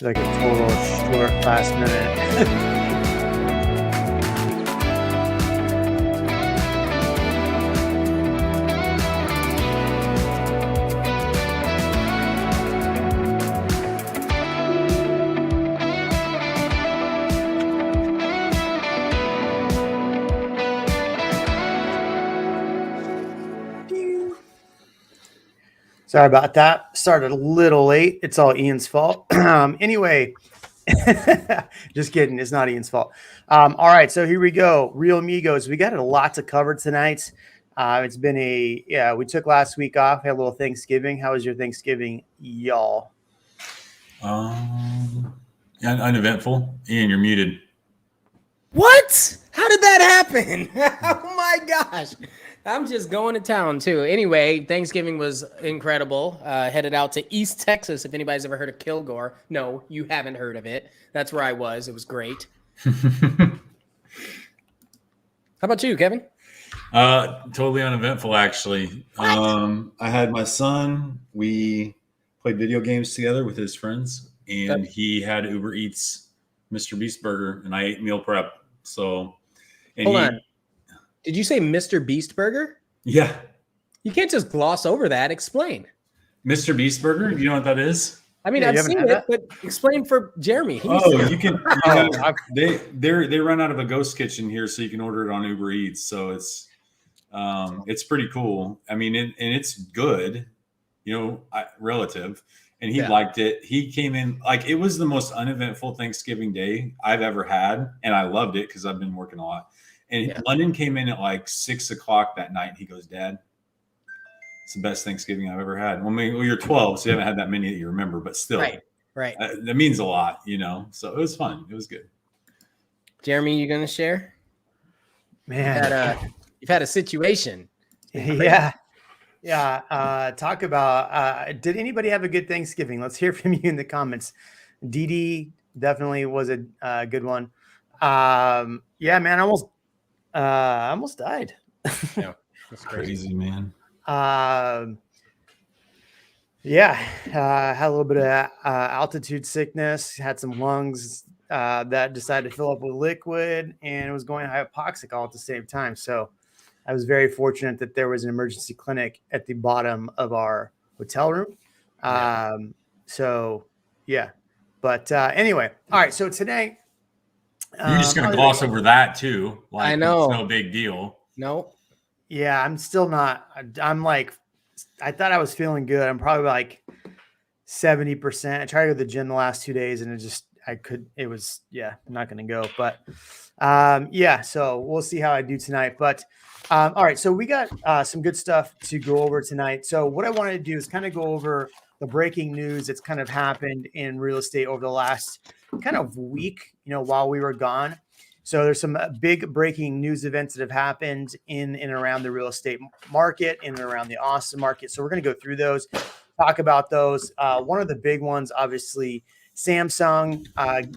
Like a total short last minute. Sorry about that. Started a little late. It's all Ian's fault. Anyway, just kidding. It's not Ian's fault. All right, so here we go. Real Amigos. We got a lot to cover tonight. It's been we took last week off. Had a little Thanksgiving. How was your Thanksgiving, y'all? Uneventful. Ian, you're muted. What? How did that happen? Oh my gosh. I'm just going to town too. Anyway, Thanksgiving was incredible. Headed out to East Texas. If anybody's ever heard of Kilgore. No, you haven't heard of it. That's where I was. It was great. How about you, Kevin? Totally uneventful, actually. I had my son. We played video games together with his friends, and he had Uber Eats Mr. Beast Burger, and I ate meal prep. So, Hold on. Did you say Mr. Beast Burger? Yeah. You can't just gloss over that. Explain. Mr. Beast Burger? You know what that is? I mean, I've seen it, but explain for Jeremy. You can. They run out of a ghost kitchen here, so you can order it on Uber Eats. So it's pretty cool. I mean, it's good, relative. And he liked it. He came in it was the most uneventful Thanksgiving day I've ever had, and I loved it because I've been working a lot. And London came in at 6:00 that night. He goes, "Dad, it's the best Thanksgiving I've ever had." Well, you're 12, so you haven't had that many that you remember, but still, right. That means a lot, So it was fun. It was good. Jeremy, you gonna share? Man, you've had a situation. Yeah. Talk about. Did anybody have a good Thanksgiving? Let's hear from you in the comments. Dee definitely was a good one. Yeah, man, I almost died. Yeah, that's crazy, man. Had a little bit of altitude sickness, had some lungs that decided to fill up with liquid, and was going hypoxic all at the same time. So I was very fortunate that there was an emergency clinic at the bottom of our hotel room. But anyway, all right. So today, you're just going to gloss over that too. I know. It's no big deal. No. Yeah, I'm still not. I thought I was feeling good. I'm probably 70%. I tried to go to the gym the last 2 days, and I'm not going to go. But so we'll see how I do tonight. But all right, so we got some good stuff to go over tonight. So what I wanted to do is kind of go over the breaking news that's kind of happened in real estate over the last kind of week, while we were gone. So there's some big breaking news events that have happened in and around the real estate market, in and around the Austin market. So we're going to go through those, talk about those. One of the big ones, obviously, Samsung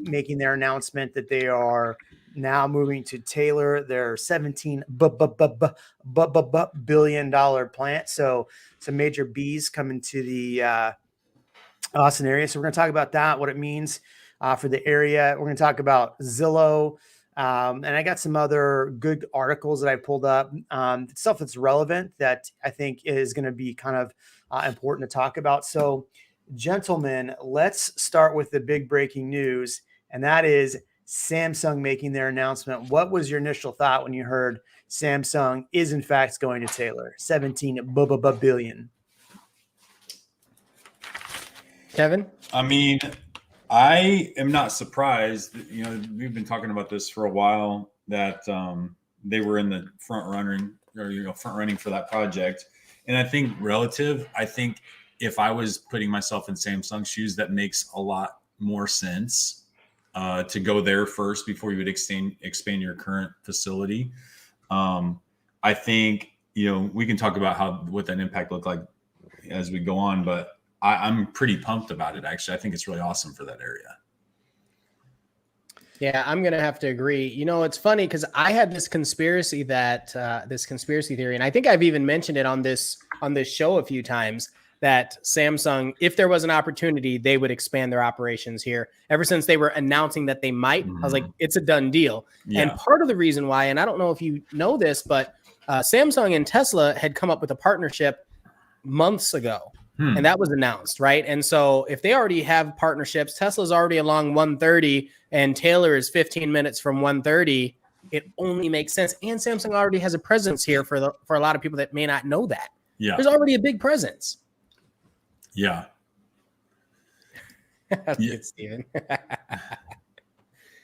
making their announcement that they are now moving to Taylor, their $17 billion plant. So some major B's coming to the Austin area. So we're going to talk about that, what it means for the area. We're going to talk about Zillow. And I got some other good articles that I pulled up, stuff that's relevant that I think is going to be kind of important to talk about. So, gentlemen, let's start with the big breaking news, and that is Samsung making their announcement. What was your initial thought when you heard Samsung is in fact going to Taylor? 17 billion. Kevin? I mean, I am not surprised. We've been talking about this for a while, that they were in the front running for that project. And I think if I was putting myself in Samsung's shoes, that makes a lot more sense to go there first before you would expand your current facility. I think, we can talk about what that impact looked like as we go on, but I'm pretty pumped about it, actually. I think it's really awesome for that area. Yeah, I'm going to have to agree. It's funny because I had this conspiracy theory, and I think I've even mentioned it on this show a few times, that Samsung, if there was an opportunity, they would expand their operations here. Ever since they were announcing that they might, I was like, it's a done deal. Yeah. And part of the reason why, and I don't know if you know this, but Samsung and Tesla had come up with a partnership months ago. And that was announced, right? And so if they already have partnerships, Tesla's already along 130 and Taylor is 15 minutes from 130, it only makes sense. And Samsung already has a presence here for a lot of people that may not know that. Yeah. There's already a big presence. Yeah. That's Yeah. good, Steven.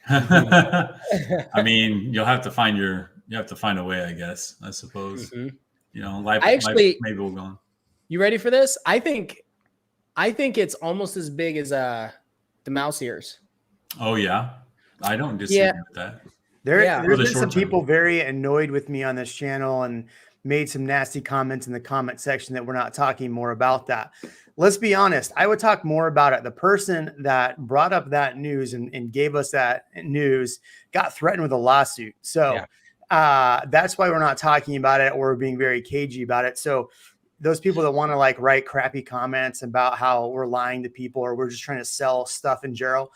I mean, you have to find a way, I guess, I suppose. Mhm. You know, life maybe will go on. You ready for this? I think it's almost as big as the mouse ears. Oh yeah. I don't disagree with that. There's been some people very annoyed with me on this channel and made some nasty comments in the comment section that we're not talking more about that. Let's be honest. I would talk more about it. The person that brought up that news and gave us that news got threatened with a lawsuit. So that's why we're not talking about it or being very cagey about it. So those people that want to like write crappy comments about how we're lying to people or we're just trying to sell stuff in Jarrell,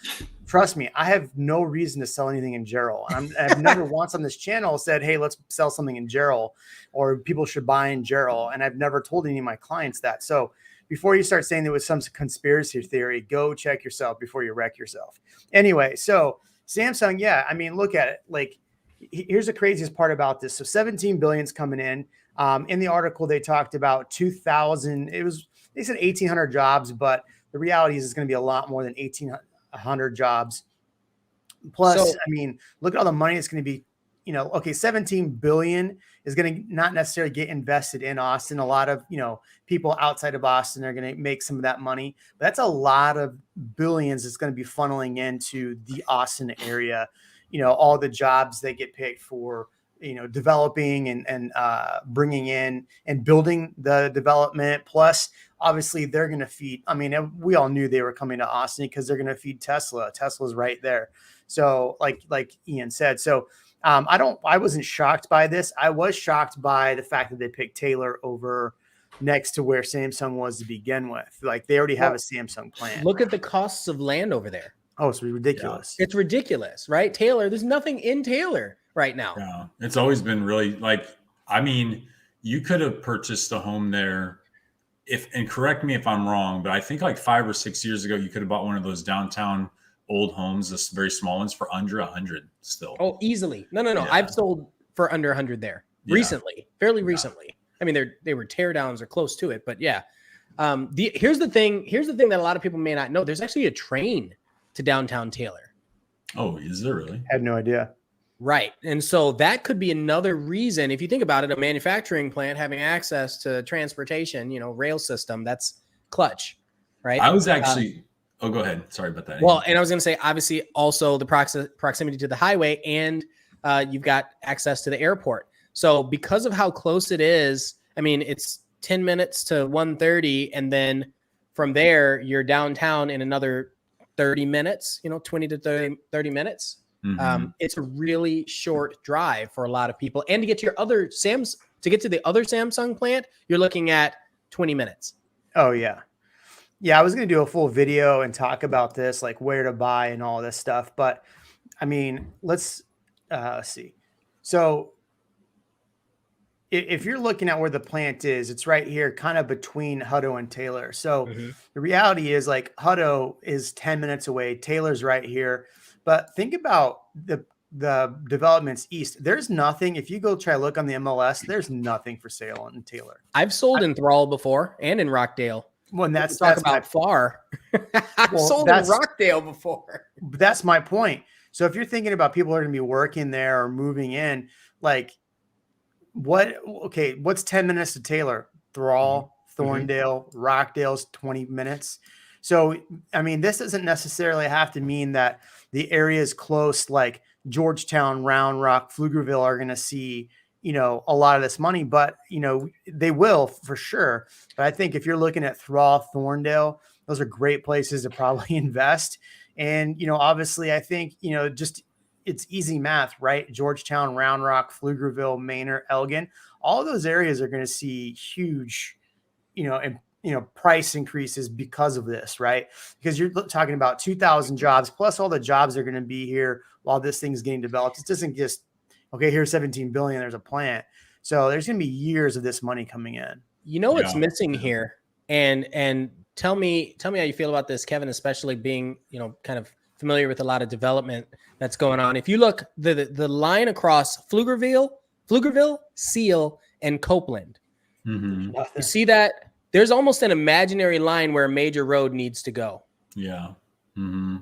trust me, I have no reason to sell anything in Jarrell. I've never once on this channel said, hey, let's sell something in Jarrell or people should buy in Jarrell. And I've never told any of my clients that. So before you start saying there was some conspiracy theory, go check yourself before you wreck yourself. Anyway, so Samsung, yeah, I mean, look at it. Like, here's the craziest part about this. So 17 billion is coming in. In the article, they talked about 2,000. They said 1,800 jobs, but the reality is it's going to be a lot more than 1,800 jobs. Plus, I mean, look at all the money it's going to be. You know, okay, 17 billion is going to not necessarily get invested in Austin. A lot of, people outside of Austin are going to make some of that money. But that's a lot of billions that's going to be funneling into the Austin area. All the jobs that get picked for, developing and bringing in and building the development. Plus, obviously, they're going to feed. I mean, we all knew they were coming to Austin because they're going to feed Tesla. Tesla's right there. So, like Ian said, so. I wasn't shocked by this. I was shocked by the fact that they picked Taylor over next to where Samsung was to begin with. Like they already have a Samsung plant. Look at the costs of land over there. Oh, it's ridiculous. Yeah. It's ridiculous, right? Taylor, there's nothing in Taylor right now. Yeah. It's always been really you could have purchased a home there and correct me if I'm wrong, but I think like 5 or 6 years ago, you could have bought one of those downtown old homes, this very small ones for under 100 still. Oh, easily. No. Yeah. I've sold for under 100 there recently, fairly recently. I mean, they were teardowns or close to it, but yeah. Here's the thing that a lot of people may not know. There's actually a train to downtown Taylor. Oh, is there really? I had no idea. Right. And so that could be another reason. If you think about it, a manufacturing plant having access to transportation, rail system, that's clutch, right? I was actually oh, go ahead. Sorry about that. Well, and I was going to say, obviously, also the proximity to the highway, and you've got access to the airport. So because of how close it is, I mean, it's 10 minutes to 1:30, and then from there, you're downtown in another 30 minutes, 20 to 30 minutes. Mm-hmm. It's a really short drive for a lot of people. And to get to your other to get to the other Samsung plant, you're looking at 20 minutes. Oh, yeah. Yeah, I was going to do a full video and talk about this, like where to buy and all this stuff. But I mean, let's see. So if you're looking at where the plant is, it's right here, kind of between Hutto and Taylor. So the reality is like Hutto is 10 minutes away. Taylor's right here. But think about the developments east. There's nothing. If you go try to look on the MLS, there's nothing for sale in Taylor. I've sold in Thrall before and in Rockdale. Well, that's about far. I've sold in Rockdale before. That's my point. So if you're thinking about people who are going to be working there or moving in, like what's 10 minutes to Taylor? Thrall, Thorndale, Rockdale's 20 minutes. So, I mean, this doesn't necessarily have to mean that the areas close like Georgetown, Round Rock, Pflugerville are going to see, a lot of this money, but, they will for sure. But I think if you're looking at Thrall, Thorndale, those are great places to probably invest. And, obviously I think, just it's easy math, right? Georgetown, Round Rock, Pflugerville, Manor, Elgin, all those areas are going to see huge, price increases because of this, right? Because you're talking about 2,000 jobs plus all the jobs that are going to be here while this thing's getting developed. It doesn't just, okay, here's 17 billion, there's a plant. So there's going to be years of this money coming in. What's missing here, and tell me how you feel about this, Kevin, especially being, kind of familiar with a lot of development that's going on. If you look the line across Pflugerville, Seal, and Copeland, Mm-hmm. you see that there's almost an imaginary line where a major road needs to go. Yeah. Mm-hmm.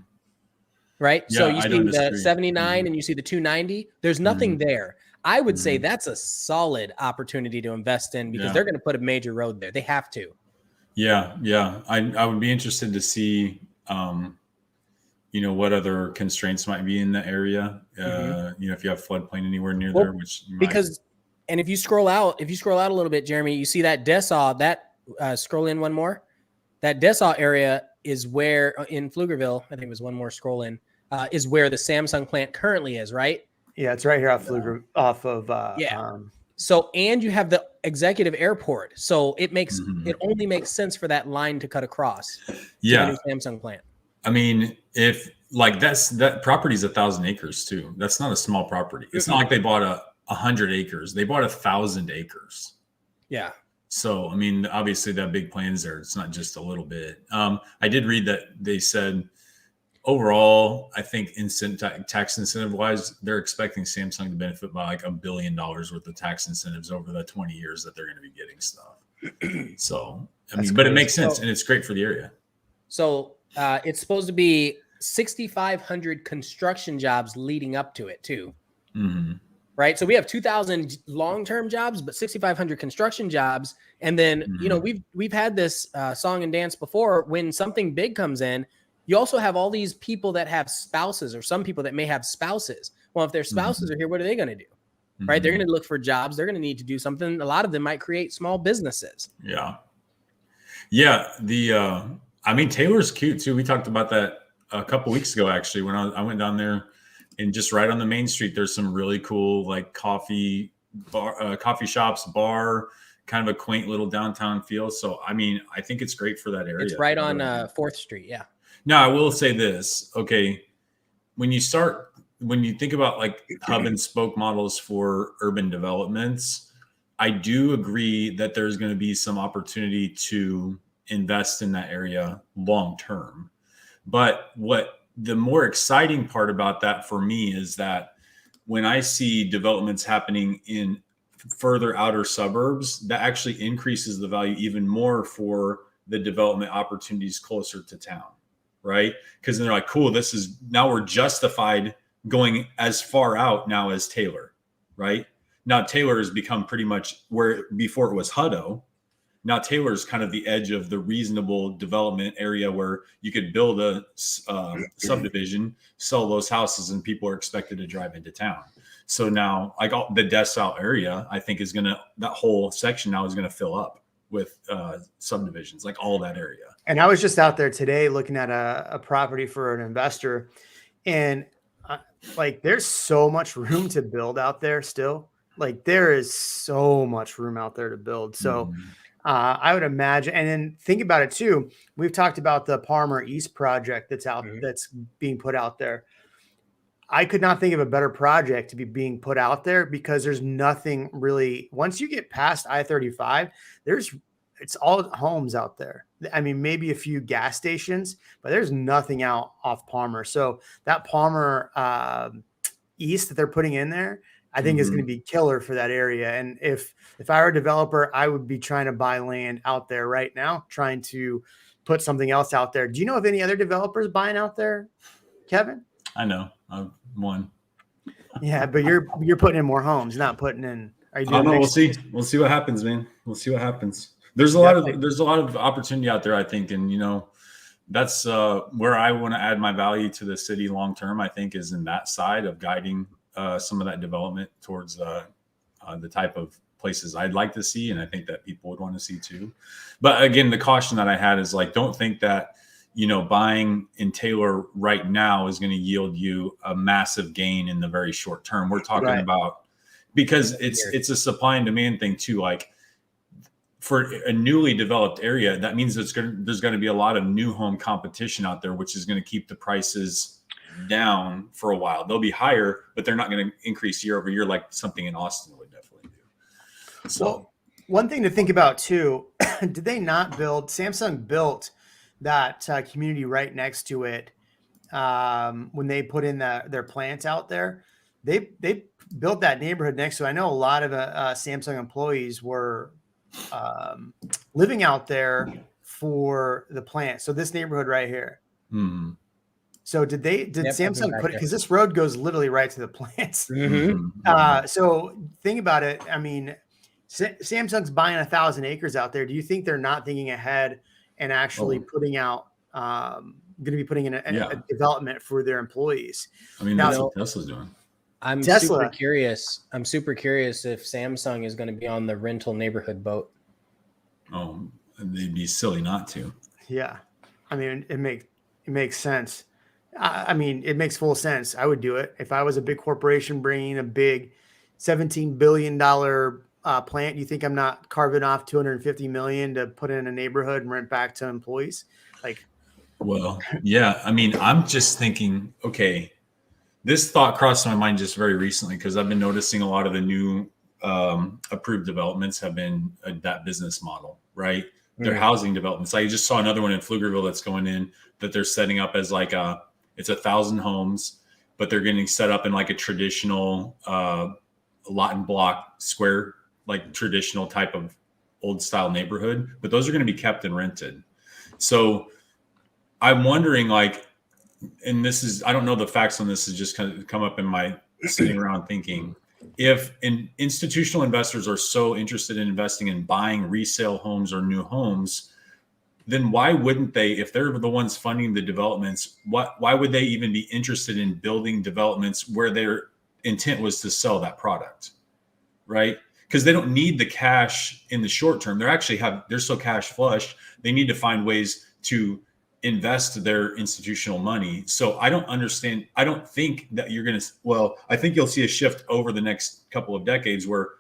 Right. Yeah, So you I see don't the disagree. 79 and you see the 290. There's nothing there. I would say Mhm. that's a solid opportunity to invest in because Yeah. they're going to put a major road there. They have to. Yeah. I would be interested to see, what other constraints might be in the area. If you have floodplain anywhere near there, which you might. And if you scroll out a little bit, Jeremy, you see that Dessau, scroll in one more. That Dessau area is where in Pflugerville, I think it was one more scroll in, is where the Samsung plant currently is, right? Yeah, it's right here off Pfluger, off of So, and you have the executive airport. So it only makes sense for that line to cut across to the new Samsung plant. I mean, if that property's 1,000 acres too. That's not a small property. It's not like they bought 100 acres. They bought 1,000 acres. Yeah. So, I mean, obviously that big plan's there. It's not just a little bit. I did read that they said overall, I think tax incentive wise, they're expecting Samsung to benefit by like $1 billion worth of tax incentives over the 20 years that they're going to be getting stuff. So, but it makes sense and it's great for the area. So it's supposed to be 6,500 construction jobs leading up to it too. Mm-hmm. Right. So we have 2,000 long-term jobs, but 6,500 construction jobs. And then, we've had this song and dance before. When something big comes in, you also have all these people that have spouses, or some people that may have spouses. Well, if their spouses are here, what are they going to do? Right. They're going to look for jobs. They're going to need to do something. A lot of them might create small businesses. Yeah. Yeah. Taylor's cute too. We talked about that a couple weeks ago, actually, when I went down there. And just right on the main street, there's some really cool like coffee shops, bar, kind of a quaint little downtown feel. So, I think it's great for that area. It's right on 4th Street. Yeah. Now, I will say this. Okay. When you think about like hub and spoke models for urban developments, I do agree that there's going to be some opportunity to invest in that area long term. But the more exciting part about that for me is that when I see developments happening in further outer suburbs, that actually increases the value even more for the development opportunities closer to town, right? Because then they're like, cool, now we're justified going as far out now as Taylor, right? Now Taylor has become pretty much where before it was Hutto. Now Taylor's kind of the edge of the reasonable development area where you could build a subdivision, sell those houses, and people are expected to drive into town. So now, like the Dessau area, I think that whole section now is going to fill up with subdivisions, like all that area. And I was just out there today looking at a property for an investor, and there's so much room to build out there still. Like there is so much room out there to build. So. I would imagine, and then think about it too. We've talked about the Palmer East project that's being put out there. I could not think of a better project to be being put out there because there's nothing really. Once you get past I-35, it's all homes out there. I mean, maybe a few gas stations, but there's nothing out off Palmer. So that Palmer East that they're putting in there, I think is going to be killer for that area. And if I were a developer, I would be trying to buy land out there right now, trying to put something else out there. Do you know of any other developers buying out there, Kevin? I know. I've one. Yeah, but you're putting in more homes, not putting in. Are you doing? We'll see. We'll see what happens, man. We'll see what happens. There's a lot of opportunity out there, I think, and that's where I want to add my value to the city long term. I think is in that side of guiding some of that development towards the type of places I'd like to see, and I think that people would want to see too. But again, the caution that I had is like, don't think that buying in Taylor right now is going to yield you a massive gain in the very short term. We're talking about because it's a supply and demand thing too. Like for a newly developed area, that means there's going to be a lot of new home competition out there, which is going to keep the prices down for a while. They'll be higher, but they're not going to increase year over year like something in Austin would definitely do. So, well, one thing to think about too, did they not build, Samsung built that community right next to it when they put in their plants out there? They built that neighborhood next to it. I know a lot of Samsung employees were living out there for the plant. So this neighborhood right here. mm-hmm. So did Samsung put it, because this road goes literally right to the plants. Mm-hmm. So think about it. I mean, Samsung's buying 1,000 acres out there. Do you think they're not thinking ahead and actually putting out, going to be putting in a development for their employees? I mean, that's what Tesla's doing. I'm super curious. I'm super curious if Samsung is going to be on the rental neighborhood boat. Oh, they'd be silly not to. Yeah. I mean, it makes sense. I mean, it makes full sense. I would do it if I was a big corporation bringing a big $17 billion plant. You think I'm not carving off $250 million to put in a neighborhood and rent back to employees? Like, well, yeah. I mean, I'm just thinking, okay, this thought crossed my mind just very recently because I've been noticing a lot of the new approved developments have been that business model, right? They're housing developments. I just saw another one in Pflugerville that's going in that they're setting up as like it's 1,000 homes, but they're getting set up in like a traditional lot and block square, like traditional type of old style neighborhood, but those are going to be kept and rented. So I'm wondering, like, and this is, I don't know the facts on this, is just kind of come up in my sitting around thinking, if institutional investors are so interested in investing in buying resale homes or new homes, then why wouldn't they, if they're the ones funding the developments, why would they even be interested in building developments where their intent was to sell that product, right? Because they don't need the cash in the short term. They're so cash flush, they need to find ways to invest their institutional money. So I don't understand. I don't think that you're going to, I think you'll see a shift over the next couple of decades where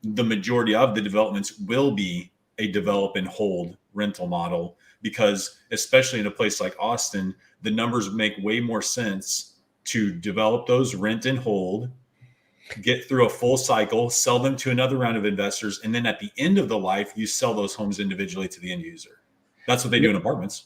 the majority of the developments will be a develop and hold rental model, because especially in a place like Austin, the numbers make way more sense to develop those, rent and hold, get through a full cycle, sell them to another round of investors. And then at the end of the life, you sell those homes individually to the end user. That's what they do in apartments.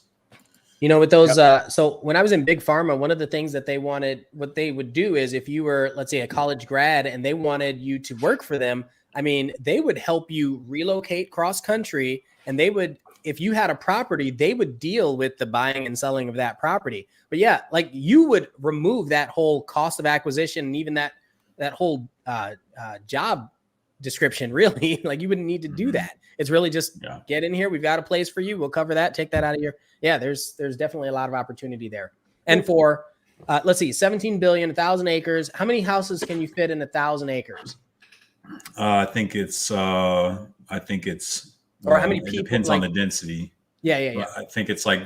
You know, with those, so when I was in Big Pharma, one of the things that they wanted, what they would do is if you were, let's say, a college grad and they wanted you to work for them, I mean, they would help you relocate cross country, and they would, if you had a property, they would deal with the buying and selling of that property. But yeah, like you would remove that whole cost of acquisition and even that whole job description, really. Like you wouldn't need to do that. It's really just get in here. We've got a place for you. We'll cover that. Take that out of your. Yeah, there's definitely a lot of opportunity there. And for, let's see, 17 billion, 1,000 acres. How many houses can you fit in 1,000 acres? I think it's, or how many people? It depends on the density. Yeah. I think it's like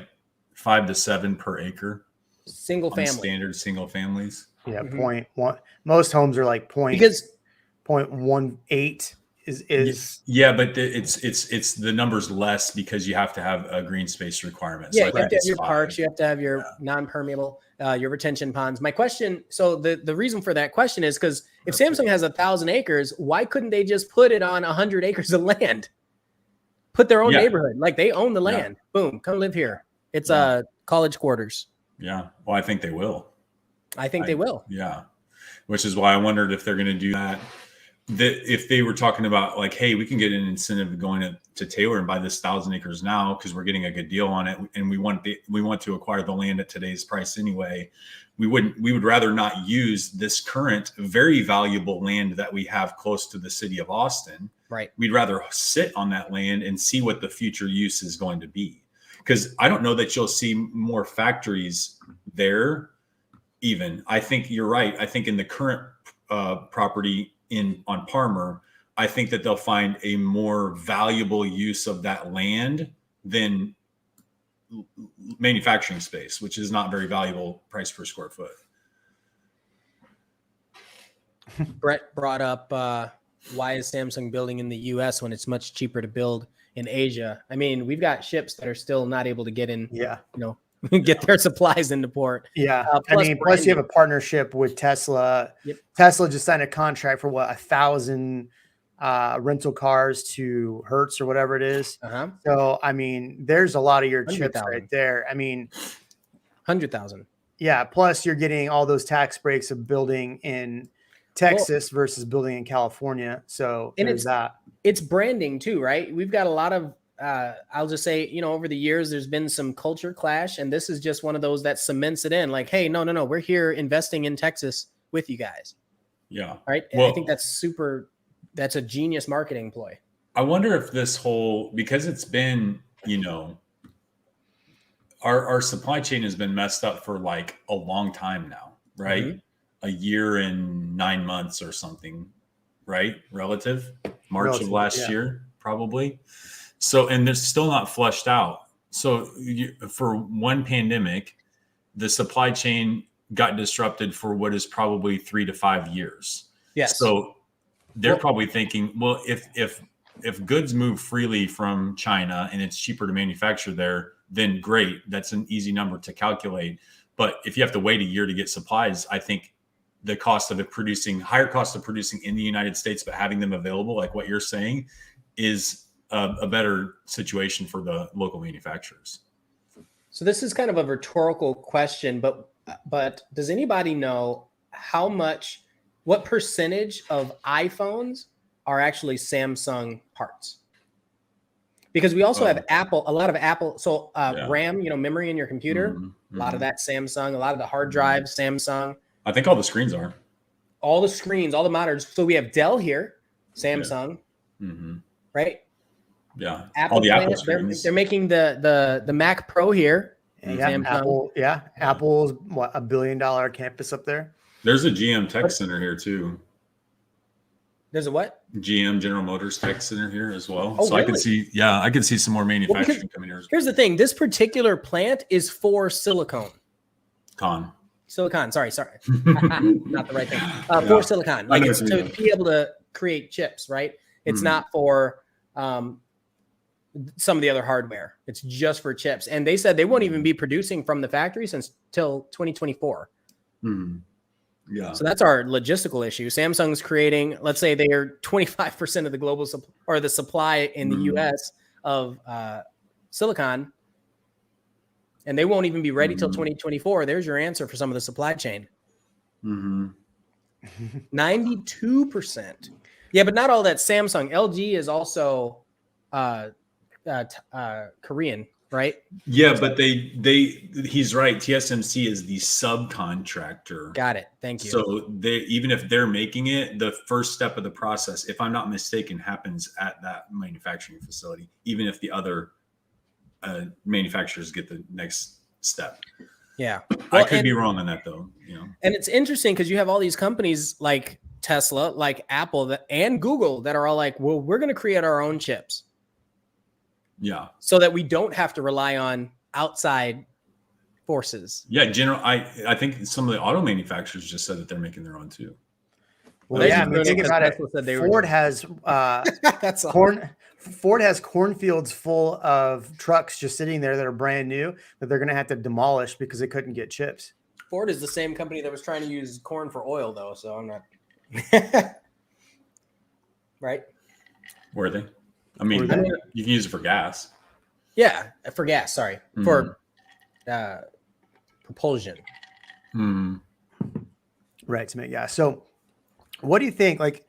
5 to 7 per acre. Single family. Standard single families. Yeah. 0.1. Most homes are like 0.18 is. Yeah, but it's the number's less because you have to have a green space requirement. Yeah, so you have to have your parks, you have to have your non-permeable, your retention ponds. My question, so the reason for that question is because if Samsung has 1,000 acres, why couldn't they just put it on 100 acres of land? Put their own neighborhood, like they own the land. Boom, come live here. It's college quarters. Yeah, well, I think they will. I think they will. Yeah, which is why I wondered if they're going to do that. If they were talking about like, hey, we can get an incentive going to Taylor and buy this 1,000 acres now because we're getting a good deal on it, and we want to acquire the land at today's price anyway. We would rather not use this current very valuable land that we have close to the city of Austin. Right. We'd rather sit on that land and see what the future use is going to be. Because I don't know that you'll see more factories there. Even I think you're right. I think in the current property on Palmer, I think that they'll find a more valuable use of that land than manufacturing space, which is not very valuable price per square foot. Brett brought up why is Samsung building in the U.S. when it's much cheaper to build in Asia. I mean, we've got ships that are still not able to get in, Yeah. get their supplies into port. Yeah. Plus Plus you have branding. a partnership with Tesla. Yep. Tesla just signed a contract for 1,000 rental cars to Hertz or whatever it is. So, I mean, there's a lot of your chips 100,000. right there. I mean, 100,000. yeah. Plus you're getting all those tax breaks of building in Texas versus building in California. So there's that. It's branding too, right? We've got a lot of, I'll just say, over the years, there's been some culture clash, and this is just one of those that cements it in. Like, hey, no, we're here investing in Texas with you guys. Yeah. Right. Well, I think that's a genius marketing ploy. I wonder if this whole, because it's been, our supply chain has been messed up for like a long time now, right? Mm-hmm. A year and 9 months or something, right? March of last year, probably. So, and they're still not flushed out. So for one pandemic, the supply chain got disrupted for what is probably 3 to 5 years. Yes. So they're probably thinking, well, if goods move freely from China and it's cheaper to manufacture there, then great. That's an easy number to calculate. But if you have to wait a year to get supplies, I think the cost of higher cost of producing in the United States, but having them available, like what you're saying, is a better situation for the local manufacturers. So this is kind of a rhetorical question, but does anybody know what percentage of iPhones are actually Samsung parts? Because we also have a lot of Apple. So RAM, memory in your computer, a lot of that Samsung, a lot of the hard drives, Samsung. I think all the screens are. All the screens, all the monitors. So we have Dell here, Samsung, right? Yeah, Apple all the Apple screens. They're making the Mac Pro here. Apple. Yeah, Apple's what, $1 billion campus up there. There's a GM Tech Center here too. There's a what? GM General Motors Tech Center here as well. Oh, so really? I could see some more manufacturing coming here. Here's the thing: this particular plant is for silicon. Silicon. Sorry, not the right thing. For silicon, like it's to be able to create chips, right? It's not for some of the other hardware. It's just for chips. And they said they won't even be producing from the factory till 2024. Yeah. So that's our logistical issue. Samsung's creating, let's say they are 25% of the global the supply in the US of silicon, and they won't even be ready till 2024. There's your answer for some of the supply chain. 92%. Yeah, but not all that Samsung. LG is also Korean, right? Yeah, but he's right. TSMC is the subcontractor. Got it. Thank you. So even if they're making it, the first step of the process, if I'm not mistaken, happens at that manufacturing facility, even if the other manufacturers get the next step. Yeah. I could be wrong on that though. And it's interesting because you have all these companies like Tesla, like Apple and Google that are all like, well, we're going to create our own chips. Yeah. So that we don't have to rely on outside forces. Yeah. I think some of the auto manufacturers just said that they're making their own too. Well, yeah. I mean, think about it. Ford has that's Ford has cornfields full of trucks just sitting there that are brand new that they're going to have to demolish because they couldn't get chips. Ford is the same company that was trying to use corn for oil, though. So I'm not right. Were they? I mean, you can use it for gas. Yeah, for gas. Sorry, for propulsion. Right, to make gas. So, what do you think? Like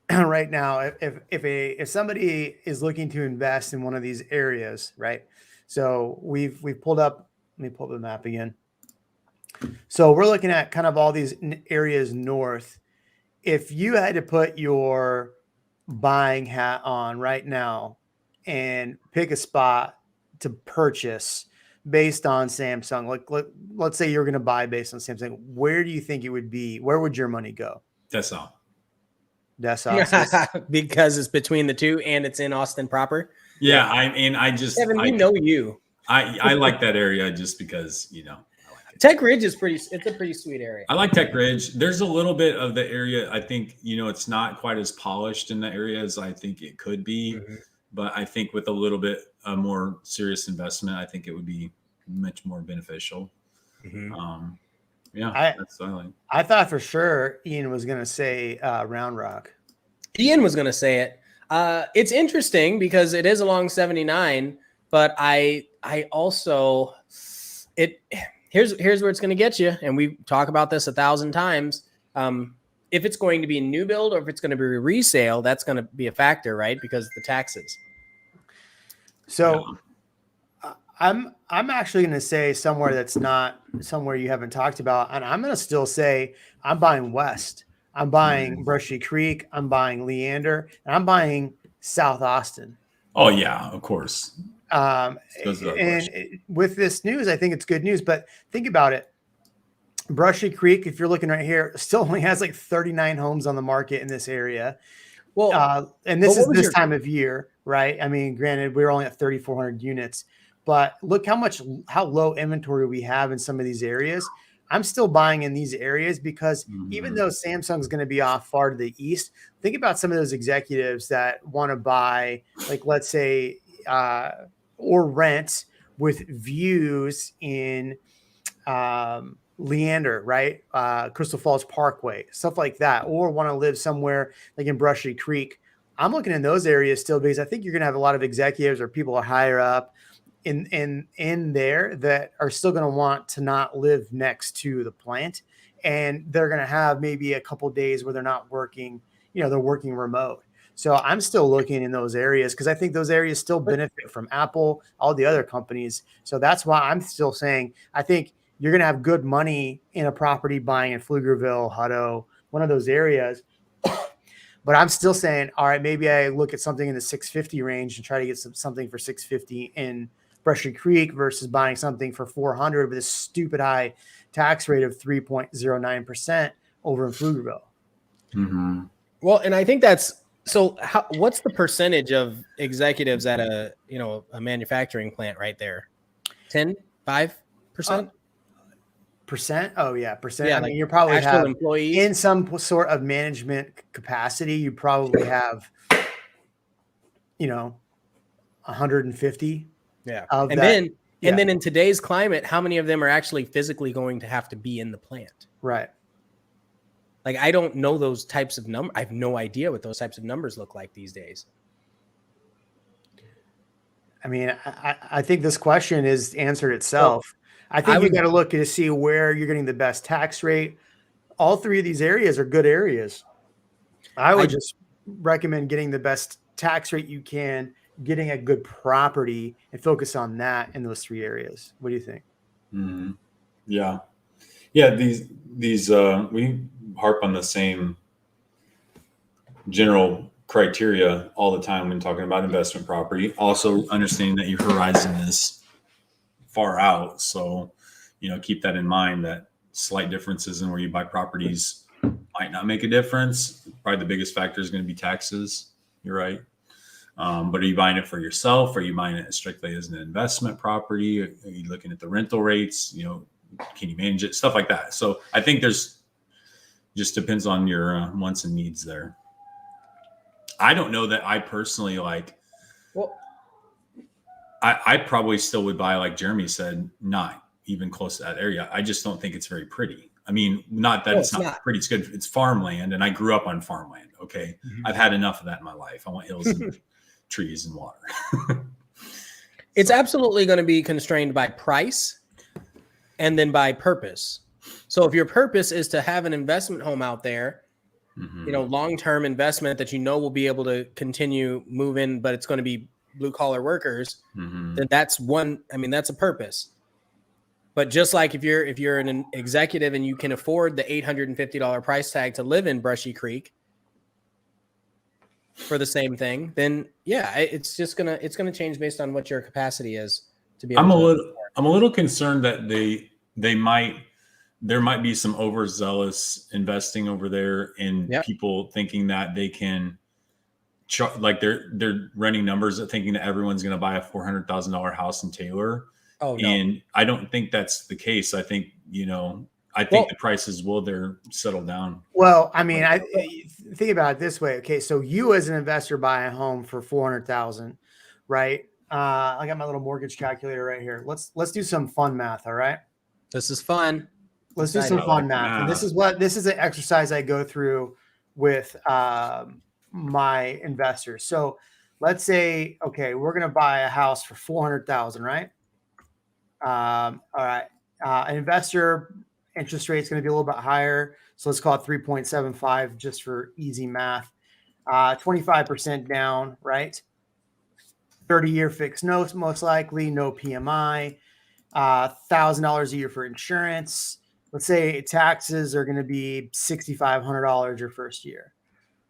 right now, if somebody is looking to invest in one of these areas, right? So we've pulled up. Let me pull up the map again. So we're looking at kind of all these areas north. If you had to put your buying hat on right now and pick a spot to purchase based on Samsung, like let's say you're going to buy based on Samsung, where do you think it would be? Where would your money go? That's all. Because it's between the two and it's in Austin proper. Yeah, I just Kevin, we know you. I like that area just because I like it. Tech Ridge is it's a pretty sweet area. I like Tech Ridge. There's a little bit of the area. I think it's not quite as polished in the area as I think it could be, but I think with a little bit more serious investment, I think it would be much more beneficial. Yeah, that's what I like. I thought for sure Ian was going to say Round Rock. Ian was going to say it. It's interesting because it is along 79, but I also here's where it's going to get you, and we talk about this 1,000 times. If it's going to be new build or if it's going to be resale, that's going to be a factor, right? Because of the taxes. So I'm actually going to say somewhere that's not somewhere you haven't talked about, and I'm going to still say I'm buying west. I'm buying Brushy Creek. I'm buying Leander, and I'm buying South Austin. Oh yeah, of course. With this news, I think it's good news. But think about it. Brushy Creek, if you're looking right here, still only has like 39 homes on the market in this area. Well, and this is this time of year, right? I mean, granted, we're only at 3,400 units, but look how low inventory we have in some of these areas. I'm still buying in these areas because even though Samsung's going to be off far to the east, think about some of those executives that want to buy, like, let's say, or rent with views in Leander, right? Crystal Falls Parkway, stuff like that, or want to live somewhere like in Brushy Creek. I'm looking in those areas still because I think you're going to have a lot of executives or people higher up in there that are still going to want to not live next to the plant, and they're going to have maybe a couple days where they're not working, they're working remote. So I'm still looking in those areas because I think those areas still benefit from Apple, all the other companies. So that's why I'm still saying I think you're going to have good money in a property buying in Pflugerville, Hutto, one of those areas. But I'm still saying, all right, maybe I look at something in the 650 range and try to get something for 650 in Brushy Creek versus buying something for 400 with a stupid high tax rate of 3.09% over in Pflugerville. Well, and I think that's so. What's the percentage of executives at a manufacturing plant right there? 5%? Percent? Oh yeah, percent. Yeah, I mean, you're probably actual have employees in some sort of management capacity. You probably have, 150. Yeah. And then in today's climate, how many of them are actually physically going to have to be in the plant? Right. Like, I don't know those types of numbers. I have no idea what those types of numbers look like these days. I mean, I think this question is answered itself. I think you got to look to see where you're getting the best tax rate. All three of these areas are good areas. I would just recommend getting the best tax rate you can, getting a good property, and focus on that in those three areas. What do you think? Yeah. These we harp on the same general criteria all the time when talking about investment property. Also understanding that your horizon is far out. So, keep that in mind, that slight differences in where you buy properties might not make a difference. Probably the biggest factor is going to be taxes. You're right. But are you buying it for yourself? Are you buying it strictly as an investment property? Are you looking at the rental rates? Can you manage it? Stuff like that. So I think just depends on your wants and needs there. I don't know that I personally I probably still would buy, like Jeremy said, not even close to that area. I just don't think it's very pretty. I mean, not that it's not pretty. It's good. It's farmland, and I grew up on farmland. Okay. I've had enough of that in my life. I want hills and trees and water. It's absolutely going to be constrained by price and then by purpose. So if your purpose is to have an investment home out there, long-term investment that will be able to continue moving, but it's going to be blue-collar workers, then that's a purpose. But just like if you're an executive and you can afford the $850 price tag to live in Brushy Creek for the same thing, then it's gonna change based on what your capacity is to be able I'm a little concerned that there might be some overzealous investing over there in people thinking that they can they're running numbers thinking that everyone's going to buy a $400,000 house in Taylor. Oh, no. And I don't think that's the case. I think, the prices will settle down. Well, I mean, I think about it this way. Okay. So you as an investor buy a home for $400,000. right? I got my little mortgage calculator right here. Let's do some fun math. All right. This is fun. Let's do some I fun like math. And math. this is an exercise I go through with my investors. So let's say, okay, we're going to buy a house for 400,000, right? All right. An investor interest rate is going to be a little bit higher. So let's call it 3.75 just for easy math. 25% down, right? 30-year fixed notes, most likely, no PMI, $1,000 a year for insurance. Let's say taxes are going to be $6,500 your first year.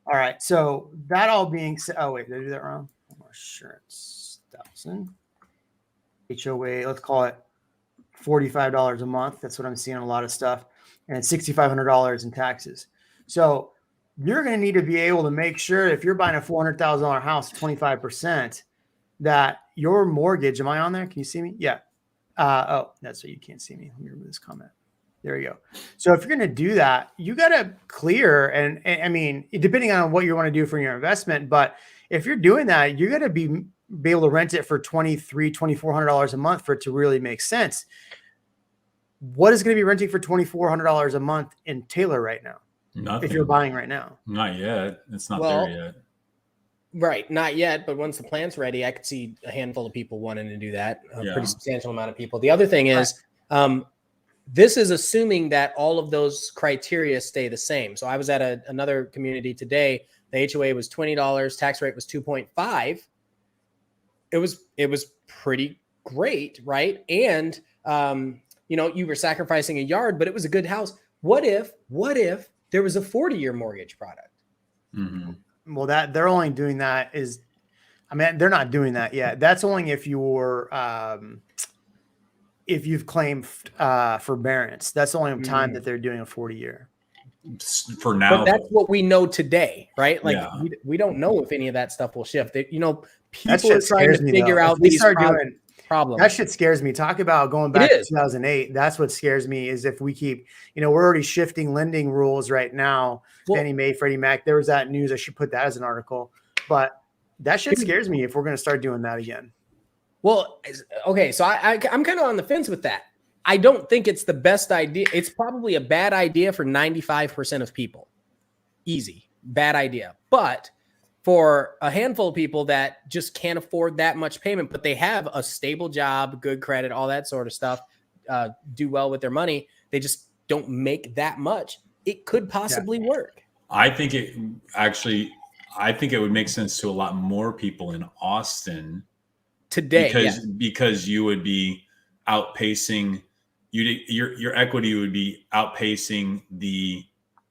All right. So that all being said, oh wait, did I do that wrong? Insurance, 1,000. HOA, let's call it $45 a month. That's what I'm seeing in a lot of stuff, and $6,500 in taxes. So you're going to need to be able to make sure if you're buying a $400,000 house, 25%, that your mortgage. Am I on there? Can you see me? Yeah. Oh, that's so you can't see me. Let me remove this comment. There you go. So if you're going to do that, you got to clear. And I mean, depending on what you want to do for your investment, but if you're doing that, you got to be able to rent it for $2,300, $2,400 a month for it to really make sense. What is going to be renting for $2,400 a month in Taylor right now? Nothing. If you're buying right now. Not yet. It's not there yet. Right. Not yet. But once the plan's ready, I could see a handful of people wanting to do that. Pretty substantial amount of people. The other thing is, this is assuming that all of those criteria stay the same. So I was at another community today. The HOA was $20. Tax rate was 2.5. It was pretty great, right? And you were sacrificing a yard, but it was a good house. What if there was a 40-year mortgage product? Mm-hmm. Well, that they're only doing that is, I mean, they're not doing that yet. That's only if you're if you've claimed forbearance. That's the only time that they're doing a 40-year. For now, but that's what we know today, right? Like we don't know if any of that stuff will shift. People are trying to figure out these problems. That shit scares me. Talk about going back to 2008. That's what scares me is if we keep, we're already shifting lending rules right now. Fannie Mae, Freddie Mac. There was that news. I should put that as an article. But that shit scares me if we're going to start doing that again. Well, okay. So I'm kind of on the fence with that. I don't think it's the best idea. It's probably a bad idea for 95% of people. Easy. Bad idea. But for a handful of people that just can't afford that much payment, but they have a stable job, good credit, all that sort of stuff, do well with their money, they just don't make that much. It could possibly work. I think it would make sense to a lot more people in Austin today, because you would be outpacing your equity would be outpacing the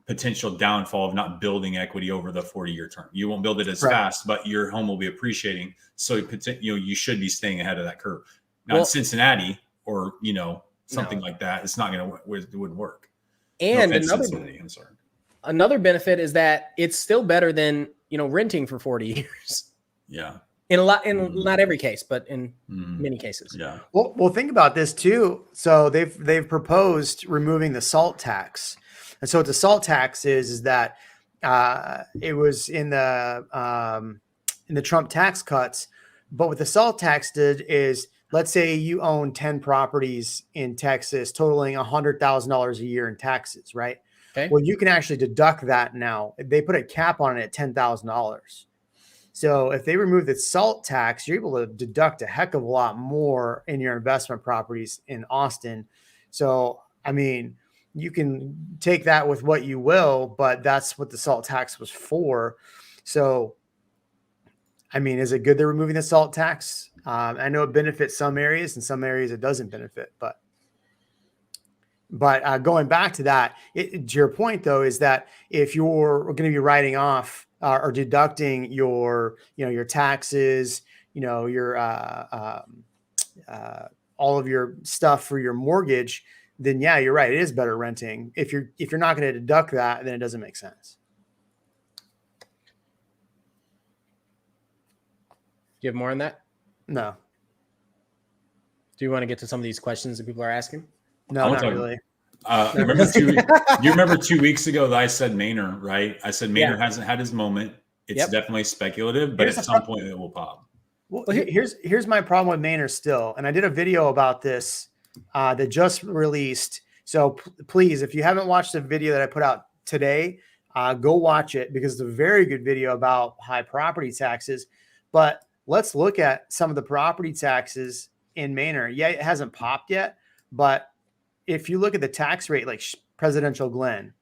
potential downfall of not building equity over the 40-year term. You won't build it as fast, but your home will be appreciating. So you should be staying ahead of that curve. Now in Cincinnati or something like that, it's not going to. It wouldn't work. And another benefit is that it's still better than renting for 40 years. Yeah. Not every case, but in many cases. Yeah. Well, think about this too. So they've proposed removing the SALT tax, and so what the SALT tax is that it was in the Trump tax cuts, but what the SALT tax did is, let's say you own 10 properties in Texas, totaling $100,000 a year in taxes, right? Okay. Well, you can actually deduct that now. They put a cap on it at $10,000. So if they remove the SALT tax, you're able to deduct a heck of a lot more in your investment properties in Austin. So, I mean, you can take that with what you will, but that's what the SALT tax was for. So, I mean, is it good they're removing the SALT tax? I know it benefits some areas and some areas it doesn't benefit, but going back to that, to your point though, is that if you're going to be writing off or deducting your taxes, your all of your stuff for your mortgage, then yeah, you're right. It is better renting. If you're not going to deduct that, then it doesn't make sense. Do you have more on that? No. Do you want to get to some of these questions that people are asking? No, not really. You remember 2 weeks ago that I said Maynard, right? I said Maynard hasn't had his moment. It's definitely speculative, but at some point it will pop. Well, here's my problem with Manor still, and I did a video about this that just released. So please, if you haven't watched the video that I put out today, go watch it because it's a very good video about high property taxes. But let's look at some of the property taxes in Manor. Yeah, it hasn't popped yet, but if you look at the tax rate, like Presidential Glen,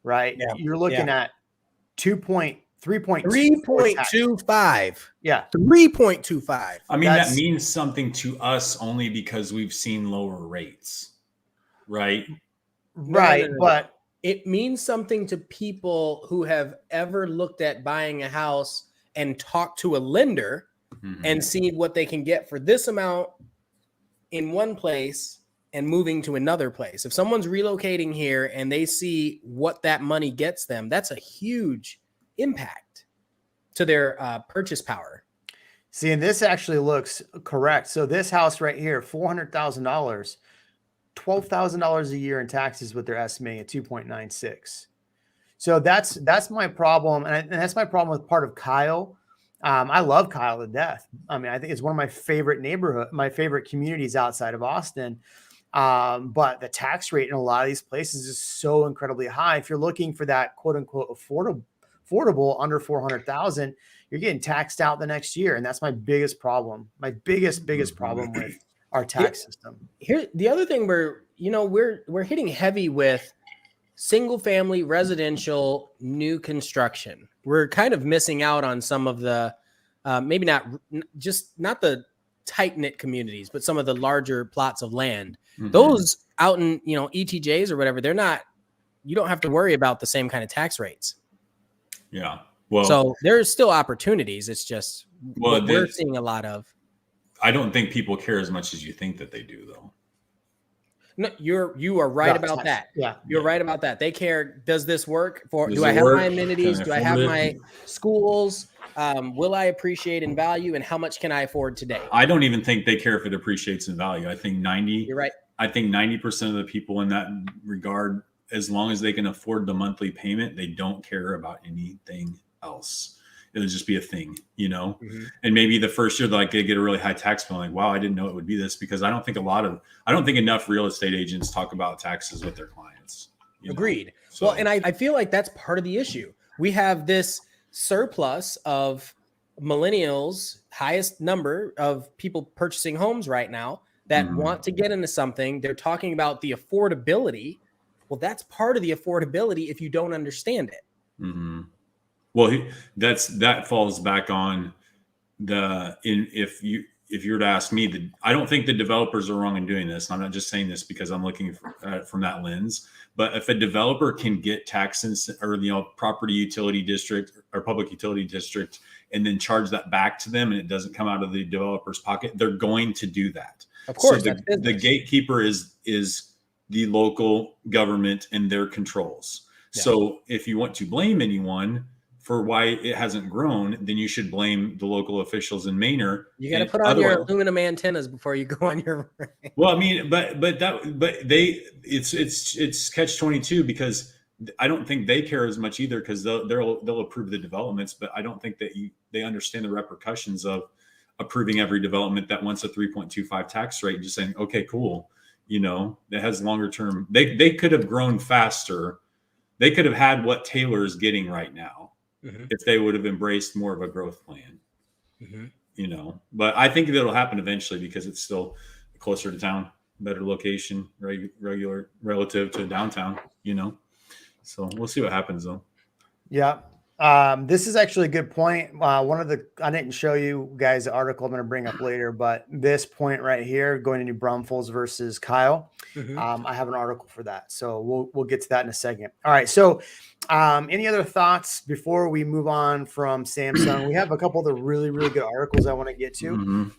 right? Yeah. You're looking at 3.25. Yeah. 3.25. I mean, that means something to us only because we've seen lower rates, right? Right. No. But it means something to people who have ever looked at buying a house and talked to a lender and seen what they can get for this amount in one place and moving to another place. If someone's relocating here and they see what that money gets them, that's a huge impact to their purchase power. See, and this actually looks correct. So this house right here, $400,000, $12,000 a year in taxes, what they're estimating at 2.96. So that's my problem, and that's my problem with part of Kyle. I love Kyle to death. I mean, I think it's one of my favorite my favorite communities outside of Austin. But the tax rate in a lot of these places is so incredibly high. If you're looking for that quote unquote affordable under 400,000, you're getting taxed out the next year. And that's my biggest problem. My biggest problem with our tax system. Here, the other thing we're hitting heavy with single family residential new construction. We're kind of missing out on some of the, maybe not the tight knit communities, but some of the larger plots of land. Those out in, ETJs or whatever, you don't have to worry about the same kind of tax rates. Yeah. Well, so there's still opportunities. It's just what we're seeing a lot of. I don't think people care as much as you think that they do, though. No, you are right about that. Yeah. You're right about that. They care. Does this work do I have my amenities? Do I have my schools? Will I appreciate in value, and how much can I afford today? I don't even think they care if it appreciates in value. I think You're right. I think 90% of the people in that regard, as long as they can afford the monthly payment, they don't care about anything else. It'll just be a thing, and maybe the first year, like they get a really high tax bill, like, wow, I didn't know it would be this, because I don't think enough real estate agents talk about taxes with their clients. Agreed. So, well, and I feel like that's part of the issue. We have this surplus of millennials, highest number of people purchasing homes right now that want to get into something. They're talking about the affordability. Well, that's part of the affordability if you don't understand it. Mm-hmm. Well, that falls back on if you were to ask me, I don't think the developers are wrong in doing this. And I'm not just saying this because I'm looking at it from that lens. But if a developer can get taxes or property utility district or public utility district and then charge that back to them, and it doesn't come out of the developer's pocket, they're going to do that. Of course, so the gatekeeper is the local government and their controls. Yeah. So if you want to blame anyone for why it hasn't grown, then you should blame the local officials in Manor. You got to put on your aluminum antennas before you go on your. Well, I mean, it's catch-22, because I don't think they care as much either, because they'll approve the developments, but I don't think that they understand the repercussions of approving every development that wants a 3.25 tax rate and just saying, okay, cool. That has longer term. They could have grown faster. They could have had what Taylor is getting right now. If they would have embraced more of a growth plan, but I think it'll happen eventually, because it's still closer to town, better location, regular relative to downtown, so we'll see what happens though. Yeah. This is actually a good point. I didn't show you guys the article I'm going to bring up later, but this point right here, going to New Braunfels versus Kyle, I have an article for that. So we'll get to that in a second. All right. So any other thoughts before we move on from Samsung? We have a couple of the really, really good articles I want to get to.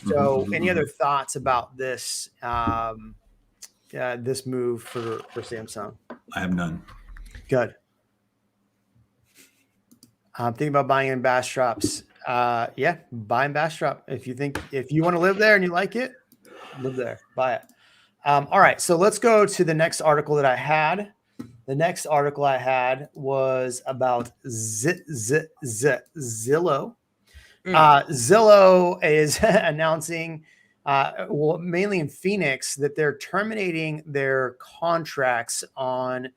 Any other thoughts about this, this move for Samsung? I have none. Good. I'm thinking about buying in Bastrop. Buy in Bastrop. If you want to live there and you like it, live there, buy it. All right. So let's go to the next article that I had. The next article I had was about Zillow. Zillow is announcing, well, mainly in Phoenix, that they're terminating their contracts on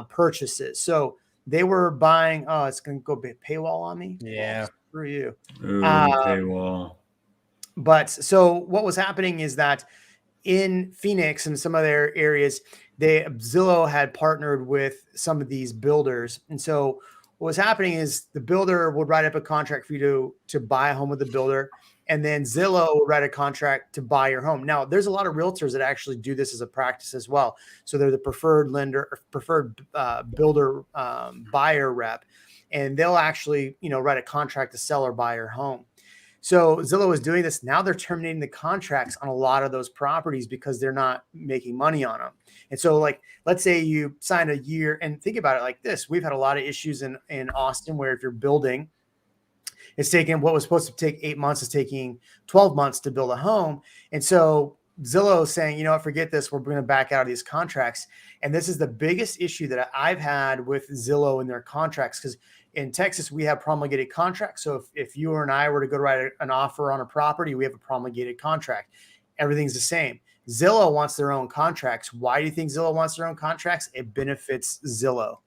purchases. So they were buying. Oh, it's going to go paywall on me. Yeah. Well, screw you. Ooh, paywall. But so what was happening is that in Phoenix and some other areas, Zillow had partnered with some of these builders. And so what was happening is the builder would write up a contract for you to buy a home with the builder. And then Zillow would write a contract to buy your home. Now, there's a lot of realtors that actually do this as a practice as well. So they're the preferred lender, or preferred builder buyer rep, and they'll actually, write a contract to sell or buy your home. So Zillow is doing this. Now they're terminating the contracts on a lot of those properties because they're not making money on them. And so, like, let's say you sign a year, and think about it like this. We've had a lot of issues in Austin where if you're building, it's taking what was supposed to take 8 months is taking 12 months to build a home. And so Zillow is saying, forget this. We're going to back out of these contracts. And this is the biggest issue that I've had with Zillow and their contracts, because in Texas, we have promulgated contracts. So if you and I were to go write an offer on a property, we have a promulgated contract. Everything's the same. Zillow wants their own contracts. Why do you think Zillow wants their own contracts? It benefits Zillow.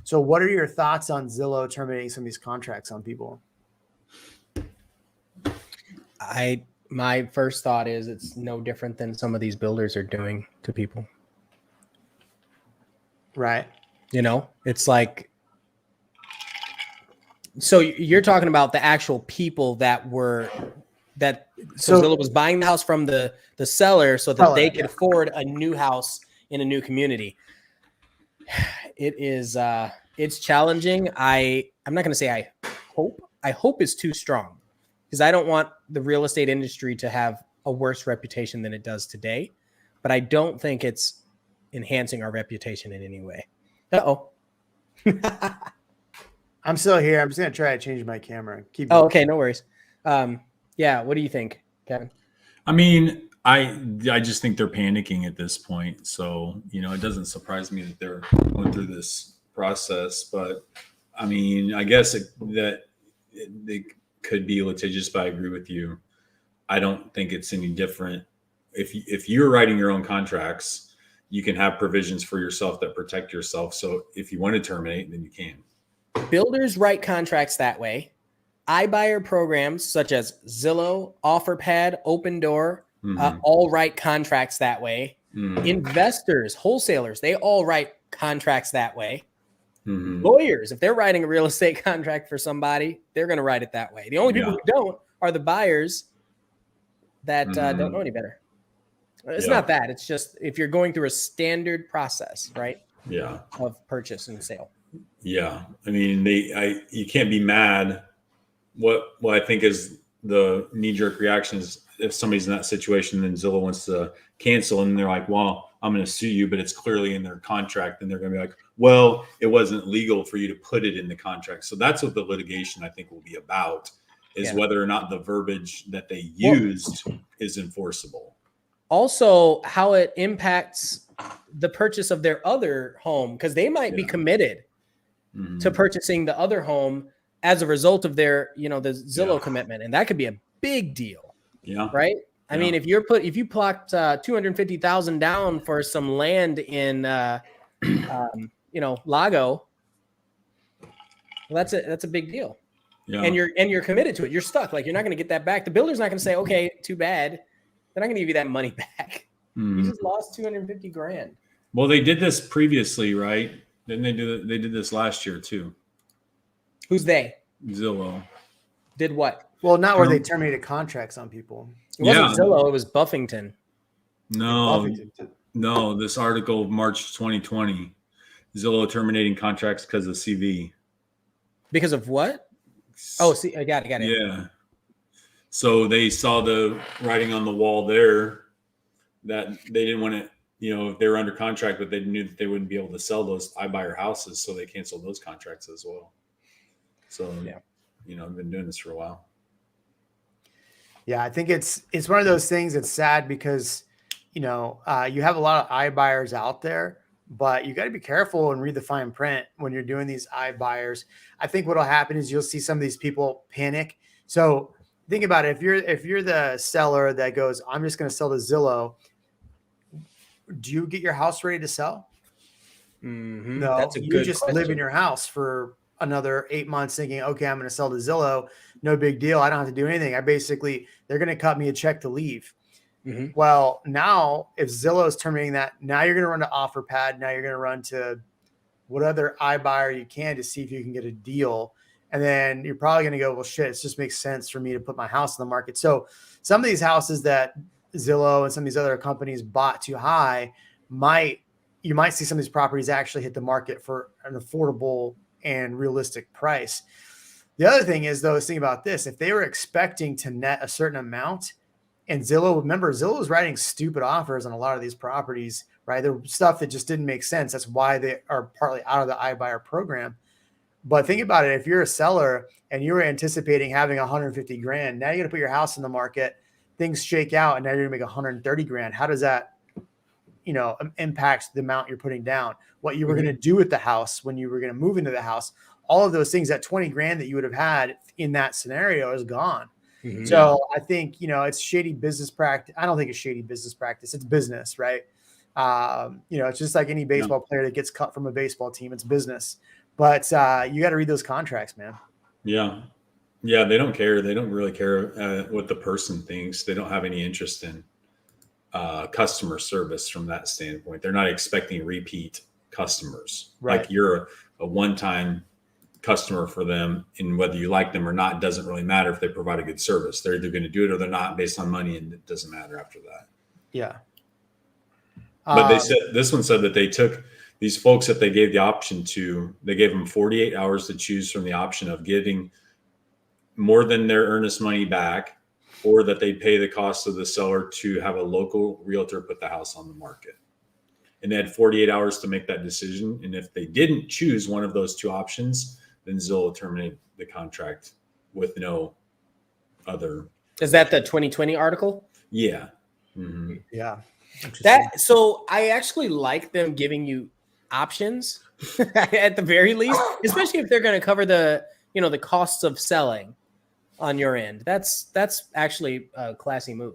So what are your thoughts on Zillow terminating some of these contracts on people? My first thought is it's no different than some of these builders are doing to people. Right. It's like, so you're talking about the actual people so Zillow was buying the house from the seller so that they could afford a new house in a new community. It is, it's challenging. I'm not going to say I hope is too strong, because I don't want the real estate industry to have a worse reputation than it does today, but I don't think it's enhancing our reputation in any way. I'm still here. I'm just going to try to change my camera. Okay. No worries. Yeah. What do you think, Kevin? I mean, I just think they're panicking at this point. So, it doesn't surprise me that they're going through this process, but I mean, I guess that they could be litigious, but I agree with you. I don't think it's any different. If you're writing your own contracts, you can have provisions for yourself that protect yourself. So if you want to terminate, then you can. Builders write contracts that way. iBuyer programs such as Zillow, OfferPad, Open Door, all write contracts that way. Investors, wholesalers, they all write contracts that way. Lawyers, if they're writing a real estate contract for somebody, they're going to write it that way. The only people who don't are the buyers that don't know any better. It's not that. It's just if you're going through a standard process, right? Yeah. Of purchase and sale. Yeah. I mean, you can't be mad. What I think is the knee-jerk reaction is if somebody's in that situation, then Zillow wants to cancel, and they're like, well, I'm going to sue you, but it's clearly in their contract. And they're going to be like, well, it wasn't legal for you to put it in the contract. So that's what the litigation, I think, will be about, is whether or not the verbiage that they used is enforceable. Also, how it impacts the purchase of their other home, because they might be committed to purchasing the other home as a result of their, the Zillow commitment. And that could be a big deal. Yeah. Right. I mean, if you plucked $250,000 down for some land in, Lago, well, that's a big deal. Yeah. And you're committed to it. You're stuck. Like, you're not going to get that back. The builder's not going to say, okay, too bad. They're not going to give you that money back. You just lost $250,000. Well, they did this previously, right? Didn't they do? They did this last year too. Who's they? Zillow. Did what? Well, not where they terminated contracts on people. It wasn't Zillow. It was Buffington. No. This article, March 2020, Zillow terminating contracts because of CV. Because of what? Oh, see, I got it. Yeah. So they saw the writing on the wall there that they didn't want to, if they were under contract, but they knew that they wouldn't be able to sell those iBuyer houses. So they canceled those contracts as well. So, I've been doing this for a while. Yeah, I think it's one of those things that's sad because, you have a lot of iBuyers out there, but you got to be careful and read the fine print when you're doing these iBuyers. I think what'll happen is you'll see some of these people panic. So think about it. If you're the seller that goes, I'm just going to sell to Zillow, do you get your house ready to sell? No, That's a you good just live in question. your house for another 8 months thinking, okay, I'm going to sell to Zillow. No big deal. I don't have to do anything. They're going to cut me a check to leave. Well, now if Zillow is terminating that, now you're going to run to OfferPad. Now you're going to run to what other iBuyer you can to see if you can get a deal. And then you're probably going to go, well, shit, it just makes sense for me to put my house in the market. So some of these houses that Zillow and some of these other companies bought too high you might see some of these properties actually hit the market for an affordable and realistic price. The other thing is, though, is think about this. If they were expecting to net a certain amount, and Zillow was writing stupid offers on a lot of these properties, right? There was stuff that just didn't make sense. That's why they are partly out of the iBuyer program. But think about it. If you're a seller and you were anticipating having 150 grand, now you're going to put your house in the market, things shake out, and now you're going to make 130 grand. How does that, impact the amount you're putting down? What you were going to do with the house when you were going to move into the house, all of those things, that 20 grand that you would have had in that scenario is gone. So I think, it's shady business practice. I don't think it's shady business practice. It's business, right? It's just like any baseball player that gets cut from a baseball team. It's business. But you got to read those contracts, man. Yeah. Yeah. They don't care. They don't really care what the person thinks. They don't have any interest in customer service from that standpoint. They're not expecting repeat customers. Right. Like you're a one-time customer for them, and whether you like them or not, it doesn't really matter if they provide a good service. They're either going to do it or they're not, based on money, and it doesn't matter after that. Yeah. But this one said that they took these folks that they gave the option to, they gave them 48 hours to choose from the option of giving more than their earnest money back, or that they pay the cost of the seller to have a local realtor put the house on the market. And they had 48 hours to make that decision. And if they didn't choose one of those two options, then Zillow terminated the contract with no other. Is that the 2020 article? Yeah. Yeah. So I actually like them giving you options at the very least, especially if they're going to cover the costs of selling on your end. That's actually a classy move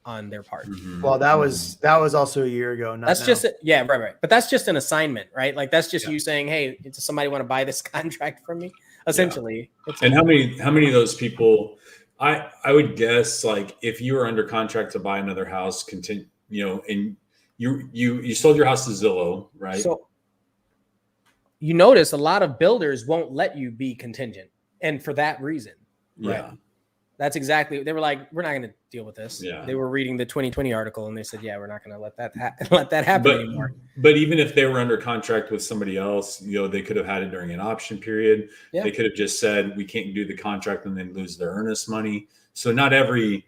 on their part. Well, that was also a year ago. That's now. Right. But that's just an assignment, right? Like that's just you saying, hey, does somebody want to buy this contract from me? Essentially. Yeah. And how many of those people? I would guess, like, if you were under contract to buy another house, and you sold your house to Zillow, right? So you notice a lot of builders won't let you be contingent, and for that reason. Yeah. Right. That's exactly. They were like, we're not going to deal with this. Yeah. They were reading the 2020 article and they said, yeah, we're not going to let that happen anymore. But even if they were under contract with somebody else, they could have had it during an option period. Yeah. They could have just said, we can't do the contract and then lose their earnest money. So not every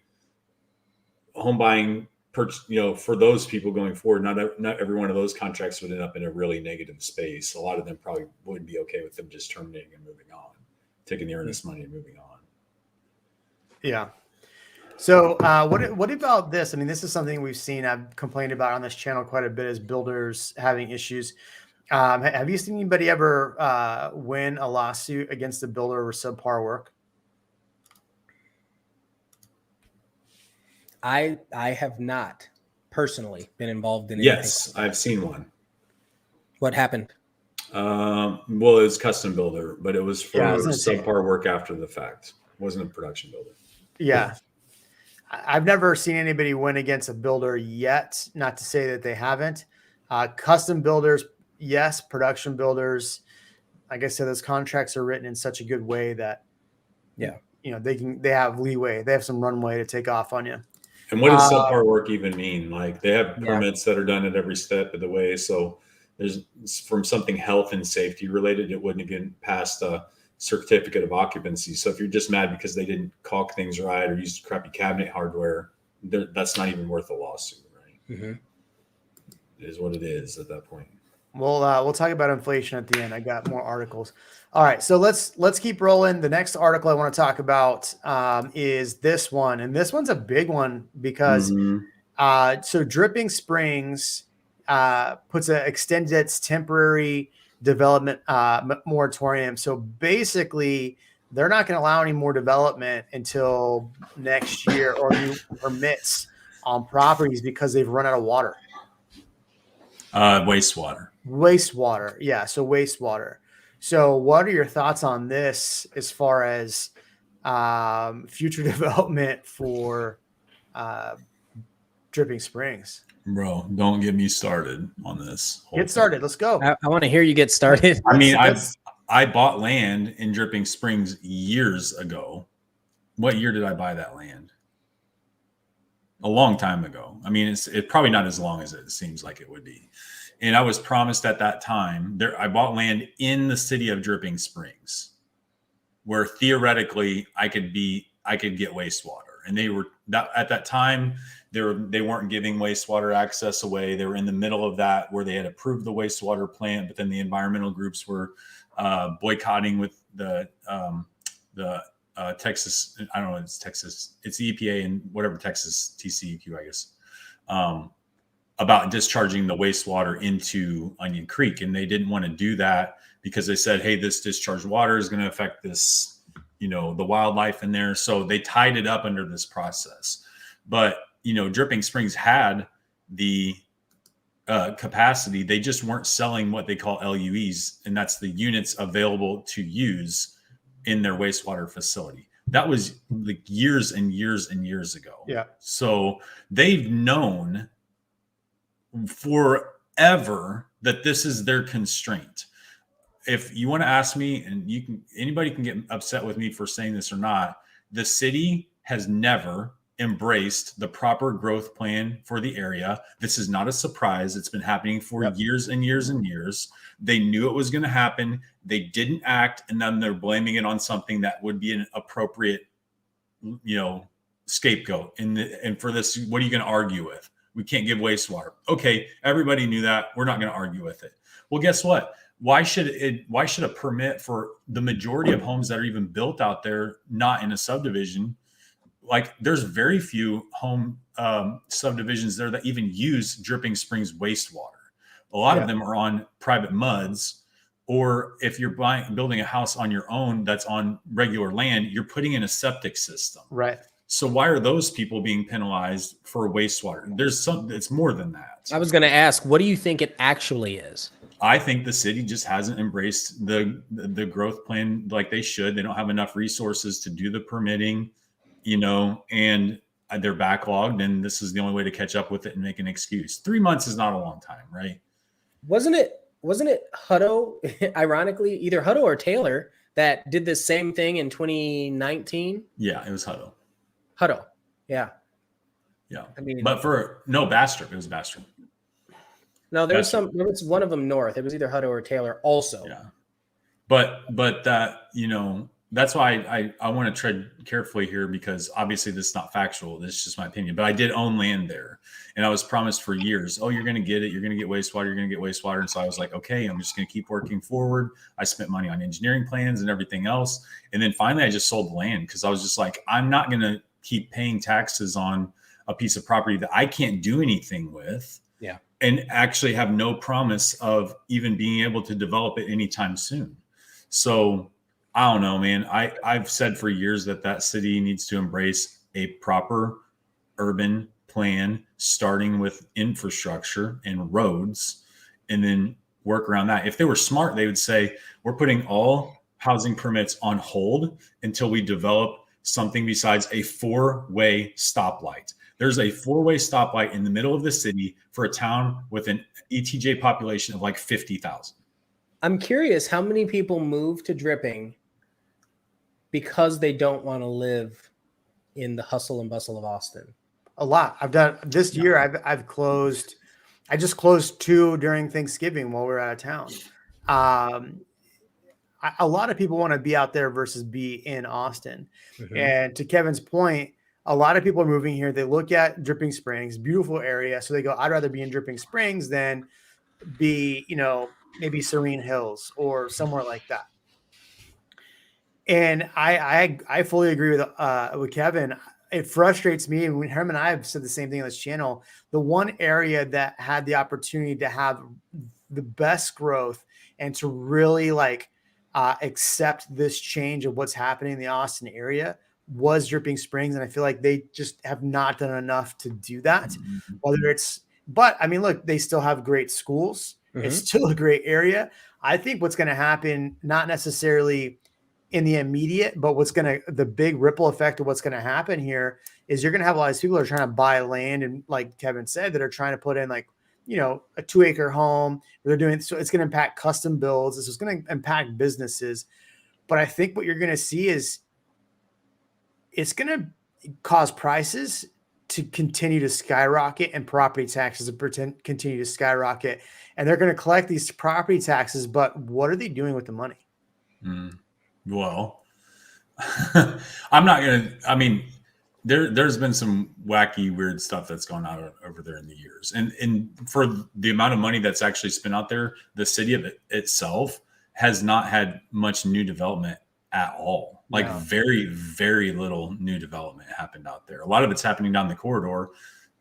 home buying purchase, for those people going forward, not every one of those contracts would end up in a really negative space. A lot of them probably would be okay with them just terminating and moving on, taking the earnest money and moving on. Yeah. So what about this? I mean, this is something we've seen. I've complained about on this channel quite a bit, is builders having issues. Have you seen anybody ever win a lawsuit against a builder over subpar work? I have not personally been involved in anything. Yes, I've seen one. What happened? Well, it was custom builder, but it was for subpar work after the fact. It wasn't a production builder. Yeah. I've never seen anybody win against a builder yet. Not to say that they haven't. Custom builders, yes. Production builders, like I said, those contracts are written in such a good way that, they have leeway. They have some runway to take off on you. And what does subpar work even mean? Like, they have permits that are done at every step of the way. So there's, from something health and safety related, it wouldn't have been past a certificate of occupancy. So if you're just mad because they didn't caulk things right or used crappy cabinet hardware, that's not even worth a lawsuit, right? Mm-hmm. It is what it is at that point. We'll talk about inflation at the end. I got more articles. All right, so let's keep rolling. The next article I want to talk about is this one, and this one's a big one because so Dripping Springs extended its temporary development moratorium. So basically, they're not going to allow any more development until next year or new permits on properties because they've run out of water. Wastewater. Wastewater. Yeah. So wastewater. So what are your thoughts on this as far as future development for Dripping Springs? Bro, don't get me started on this. Get started. Let's go. I want to hear you get started. I mean, I bought land in Dripping Springs years ago. What year did I buy that land? A long time ago. I mean, it's probably not as long as it seems like it would be. And I was promised at that time I bought land in the city of Dripping Springs, where theoretically I could get wastewater. And at that time they weren't giving wastewater access away. They were in the middle of that where they had approved the wastewater plant, but then the environmental groups were boycotting with the Texas. I don't know. It's Texas. It's the EPA and whatever Texas TCEQ, I guess, about discharging the wastewater into Onion Creek. And they didn't want to do that because they said, hey, this discharged water is going to affect this, the wildlife in there. So they tied it up under this process. But, Dripping Springs had the capacity. They just weren't selling what they call LUEs. And that's the units available to use in their wastewater facility. That was like years and years and years ago. Yeah. So they've known forever that this is their constraint. If you want to ask me, and anybody can get upset with me for saying this or not, the city has never embraced the proper growth plan for the area. This is not a surprise. It's been happening for years and years and years. They knew it was going to happen. They didn't act, and then they're blaming it on something that would be an appropriate, scapegoat. And for this, what are you going to argue with? We can't give wastewater. Okay, everybody knew that. We're not going to argue with it. Well, guess what? Why should a permit for the majority of homes that are even built out there not in a subdivision? Like, there's very few home subdivisions there that even use Dripping Springs wastewater. A lot of them are on private muds, or if you're building a house on your own that's on regular land, you're putting in a septic system. Right. So why are those people being penalized for wastewater? It's more than that. I was going to ask, what do you think it actually is? I think the city just hasn't embraced the growth plan like they should. They don't have enough resources to do the permitting, and they're backlogged, and this is the only way to catch up with it and make an excuse. 3 months is not a long time, right? Wasn't it Hutto, ironically, either Hutto or Taylor, that did the same thing in 2019? Yeah, it was Hutto. Hutto. Yeah. Yeah. I mean, but Bastrop. It was Bastrop. No, there was one of them north. It was either Hutto or Taylor also. Yeah. But that, that's why I want to tread carefully here, because obviously this is not factual. This is just my opinion, but I did own land there, and I was promised for years, oh, you're going to get it. You're going to get wastewater. You're going to get wastewater. And so I was like, okay, I'm just going to keep working forward. I spent money on engineering plans and everything else. And then finally I just sold the land, because I was just like, I'm not going to keep paying taxes on a piece of property that I can't do anything with. Yeah. And actually have no promise of even being able to develop it anytime soon. So I don't know, man. I've said for years that city needs to embrace a proper urban plan, starting with infrastructure and roads, and then work around that. If they were smart, they would say, we're putting all housing permits on hold until we develop something besides a 4-way stoplight. There's a 4-way stoplight in the middle of the city for a town with an ETJ population of like 50,000. I'm curious how many people move to Dripping because they don't want to live in the hustle and bustle of Austin. A lot. I've done this year. I've closed. I just closed 2 during Thanksgiving while we were out of town. A lot of people want to be out there versus be in Austin. Mm-hmm. And to Kevin's point, a lot of people are moving here. They look at Dripping Springs, beautiful area. So they go, I'd rather be in Dripping Springs than be, maybe Serene Hills or somewhere like that. And I fully agree with Kevin. It frustrates me. And him and I have said the same thing on this channel. The one area that had the opportunity to have the best growth and to really accept this change of what's happening in the Austin area was Dripping Springs. And I feel like they just have not done enough to do that. But I mean, look, they still have great schools. It's still a great area. I think what's going to happen, not necessarily in the immediate, but the big ripple effect of what's going to happen here is you're going to have a lot of people that are trying to buy land. And like Kevin said, that are trying to put in like, a 2-acre home. They're doing, so it's going to impact custom builds. This is going to impact businesses. But I think what you're going to see is it's going to cause prices to continue to skyrocket and property taxes to continue to skyrocket. And they're going to collect these property taxes, but what are they doing with the money? Well, I'm not going to, I mean, there's been some wacky, weird stuff that's gone on over there in the years. And for the amount of money that's actually spent out there, the city of itself has not had much new development at all. Like very, very little new development happened out there. A lot of it's happening down the corridor,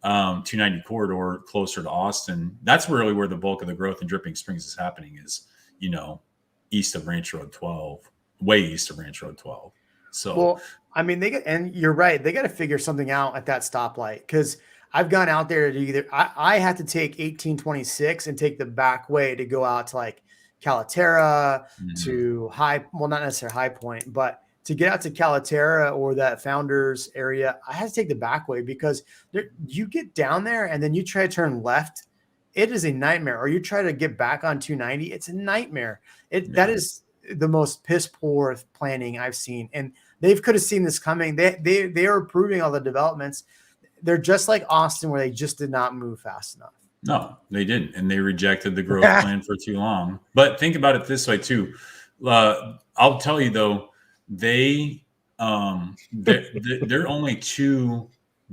290 corridor closer to Austin. That's really where the bulk of the growth in Dripping Springs is happening is, east of Ranch Road 12, way east of Ranch Road 12. So, well, I mean, and you're right. They got to figure something out at that stoplight. Cause I've gone out there to I had to take 1826 and take the back way to go out to like Calaterra to not necessarily High Point, but to get out to Calaterra or that Founders area, I had to take the back way because you get down there and then you try to turn left. It is a nightmare. Or you try to get back on 290. It's a nightmare. That is the most piss poor planning I've seen. And they could have seen this coming. They are approving all the developments. They're just like Austin where they just did not move fast enough. No, they didn't. And they rejected the growth plan for too long. But think about it this way too. I'll tell you though, there are only 2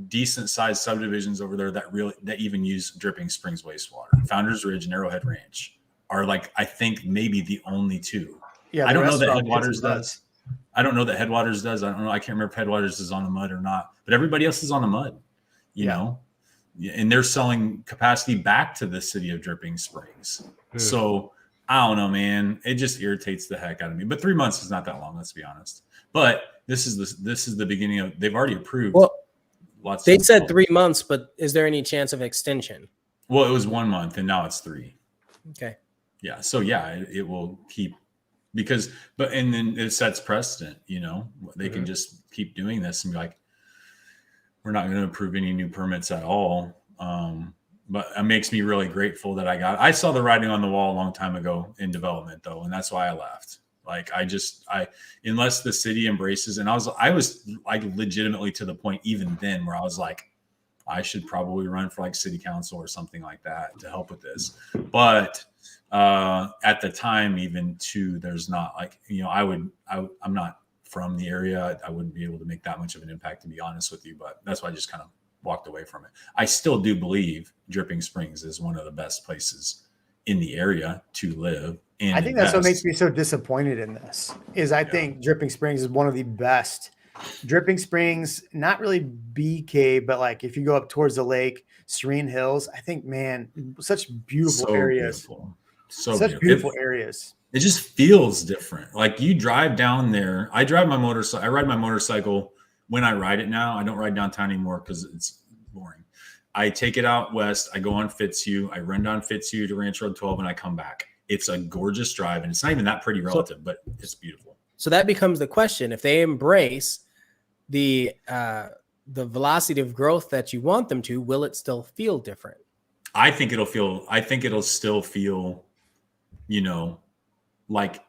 decent sized subdivisions over there that even use Dripping Springs wastewater. Founders Ridge and Arrowhead Ranch are like, I think maybe the only 2. Yeah, I don't know that Headwaters does. I don't know that Headwaters does. I don't know. I can't remember if Headwaters is on the mud or not, but everybody else is on the mud, you know, and they're selling capacity back to the city of Dripping Springs. So I don't know, man. It just irritates the heck out of me. But 3 months is not that long, let's be honest. But this is the beginning of. They've already approved. Well, lots. They said 3 months, but is there any chance of extension? Well, it was 1 month, and now it's 3. Okay. Yeah. So yeah, it will keep and then it sets precedent. They can just keep doing this and be like, we're not going to approve any new permits at all. But it makes me really grateful that I saw the writing on the wall a long time ago in development though. And that's why I left. Like, unless the city embraces, and I was like legitimately to the point even then where I was like, I should probably run for like city council or something like that to help with this. But at the time, even too, there's not like, I'm not from the area. I wouldn't be able to make that much of an impact, to be honest with you. But that's why I just kind of walked away from it. I still do believe Dripping Springs is one of the best places in the area to live. And I think that's what makes me so disappointed in this is I think Dripping Springs is one of the best. Dripping Springs, not really BK, but like if you go up towards the lake, Serene Hills, I think, man, such beautiful areas. Such beautiful areas. It just feels different. Like you drive down there. I ride my motorcycle when I ride it now. I don't ride downtown anymore because it's boring. I take it out west. I go on Fitzhugh. I run down Fitzhugh to Ranch Road 12 and I come back. It's a gorgeous drive, and it's not even that pretty relative, but it's beautiful. So that becomes the question. If they embrace the velocity of growth that you want them to, will it still feel different? I think it'll still feel, like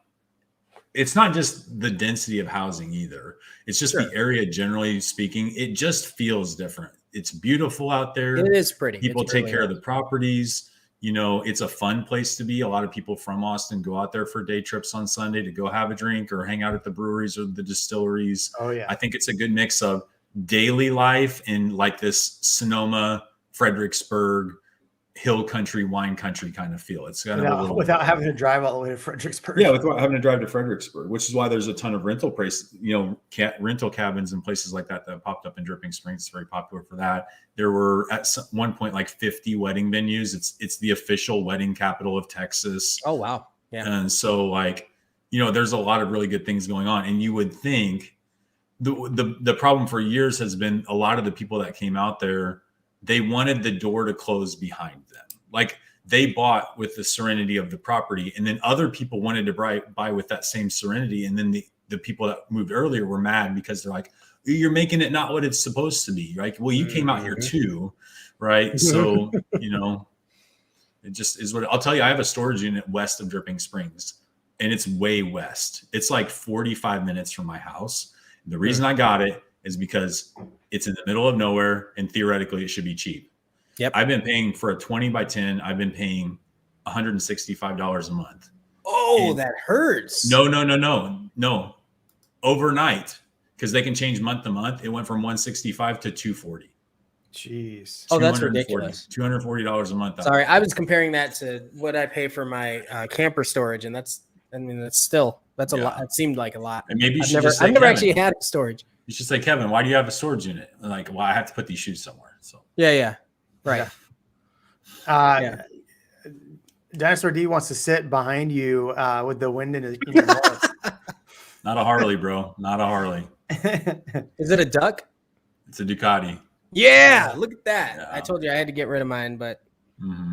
it's not just the density of housing either. It's just the area, generally speaking, it just feels different. It's beautiful out there. It is pretty. People take care of the properties. It's a fun place to be. A lot of people from Austin go out there for day trips on Sunday to go have a drink or hang out at the breweries or the distilleries. Oh yeah. I think it's a good mix of daily life and like this Sonoma, Fredericksburg, hill country, wine country kind of feel. It's got without having to drive all the way to Fredericksburg. Yeah, without having to drive to Fredericksburg, which is why there's a ton of rental rental cabins and places like that popped up in Dripping Springs. It's very popular for that. There were at one point like 50 wedding venues. It's the official wedding capital of Texas. Oh wow. Yeah. And so like there's a lot of really good things going on. And you would think the problem for years has been a lot of the people that came out there, they wanted the door to close behind them. Like they bought with the serenity of the property, and then other people wanted to buy with that same serenity. And then the people that moved earlier were mad because they're like, you're making it not what it's supposed to be. Like, well, you came out here too, right? So, it just is what I'll tell you. I have a storage unit west of Dripping Springs, and it's way west. It's like 45 minutes from my house. The reason I got it is because it's in the middle of nowhere, and theoretically it should be cheap. Yep. I've been paying for a 20 by 10. I've been paying $165 a month. Oh, And that hurts. No. Overnight, because they can change month to month. It went from 165 to 240. Jeez. Oh, that's ridiculous. $240 a month. Sorry, I was comparing that to what I pay for my camper storage, and that's a lot. It seemed like a lot. And maybe I've never actually had storage. You should say, Kevin, why do you have a storage unit? And like, well, I have to put these shoes somewhere. So yeah, right. Dinosaur D wants to sit behind you with the wind in your voice. Not a Harley, bro. Not a Harley. Is it a duck? It's a Ducati. Yeah, look at that. Yeah. I told you I had to get rid of mine, but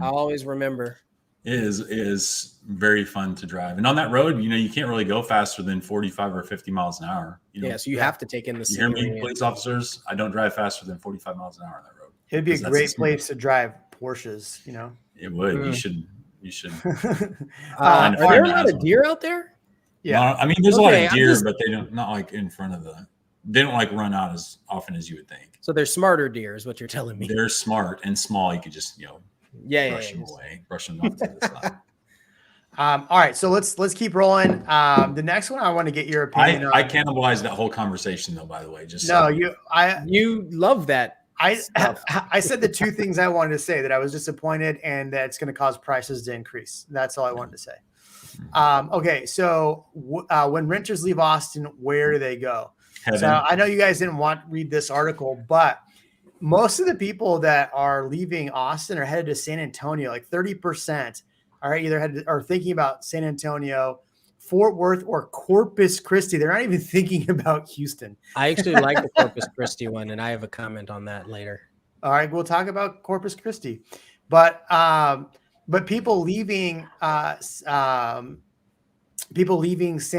I'll always remember. It is very fun to drive. And on that road, you can't really go faster than 45 or 50 miles an hour. So you have to take in the You hear me, police officers? I don't drive faster than 45 miles an hour on that road. It'd be a great place to drive Porsches, It would. You should. Are there a lot of deer out there? Yeah. I mean, there's a lot of deer, but they don't, not like in front of they don't like run out as often as you would think. So they're smarter deer is what you're telling me. They're smart and small. You could just, brush them away, brush them off to the side. All right, so let's keep rolling. The next one I want to get your opinion on. I cannibalized that whole conversation though, by the way. You love that. I said the two things I wanted to say, that I was disappointed and that it's going to cause prices to increase. That's all I wanted to say. Okay, so when renters leave Austin, where do they go? Heaven. So I know you guys didn't read this article, but most of the people that are leaving Austin are headed to San Antonio. Like 30% are either are thinking about San Antonio, Fort Worth, or Corpus Christi. They're not even thinking about Houston. I actually like the Corpus Christi one, and I have a comment on that later. All right, we'll talk about Corpus Christi, but people leaving San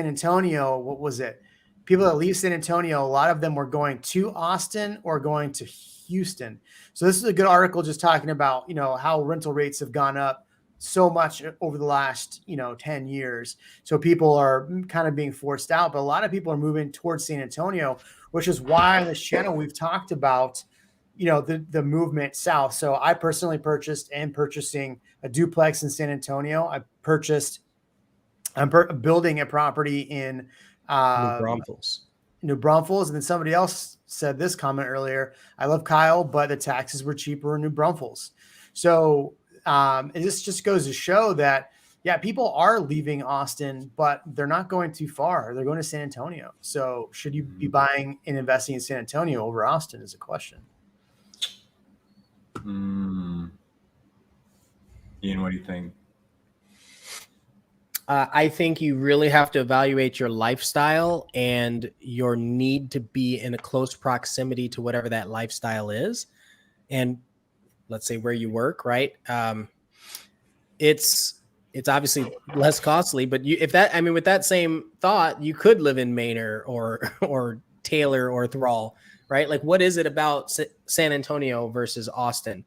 Antonio. What was it? People that leave San Antonio, a lot of them were going to Austin or going to Houston. So this is a good article just talking about, how rental rates have gone up so much over the last, 10 years. So people are kind of being forced out, but a lot of people are moving towards San Antonio, which is why on this channel we've talked about, the movement south. So I personally purchasing a duplex in San Antonio. I'm building a property in New Braunfels. And then somebody else said this comment earlier. I love Kyle, but the taxes were cheaper in New Braunfels. So this just goes to show that, people are leaving Austin, but they're not going too far. They're going to San Antonio. So should you be buying and investing in San Antonio over Austin is a question. Ian, what do you think? I think you really have to evaluate your lifestyle and your need to be in a close proximity to whatever that lifestyle is. And let's say where you work, right? It's obviously less costly, but with that same thought, you could live in Manor or Taylor or Thrall, right? Like, what is it about San Antonio versus Austin?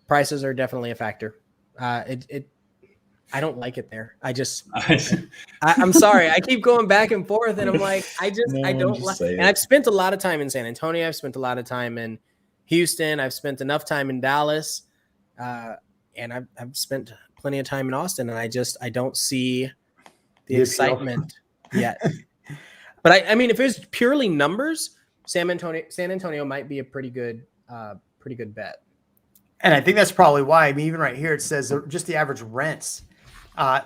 Prices are definitely a factor. I don't like it there. I'm sorry. I keep going back and forth and I'm like, I don't like it. And I've spent a lot of time in San Antonio. I've spent a lot of time in Houston. I've spent enough time in Dallas. And I've spent plenty of time in Austin, and I don't see the excitement yet. But I mean, if it's purely numbers, San Antonio might be a pretty good bet. And I think that's probably why. I mean, even right here, it says just the average rents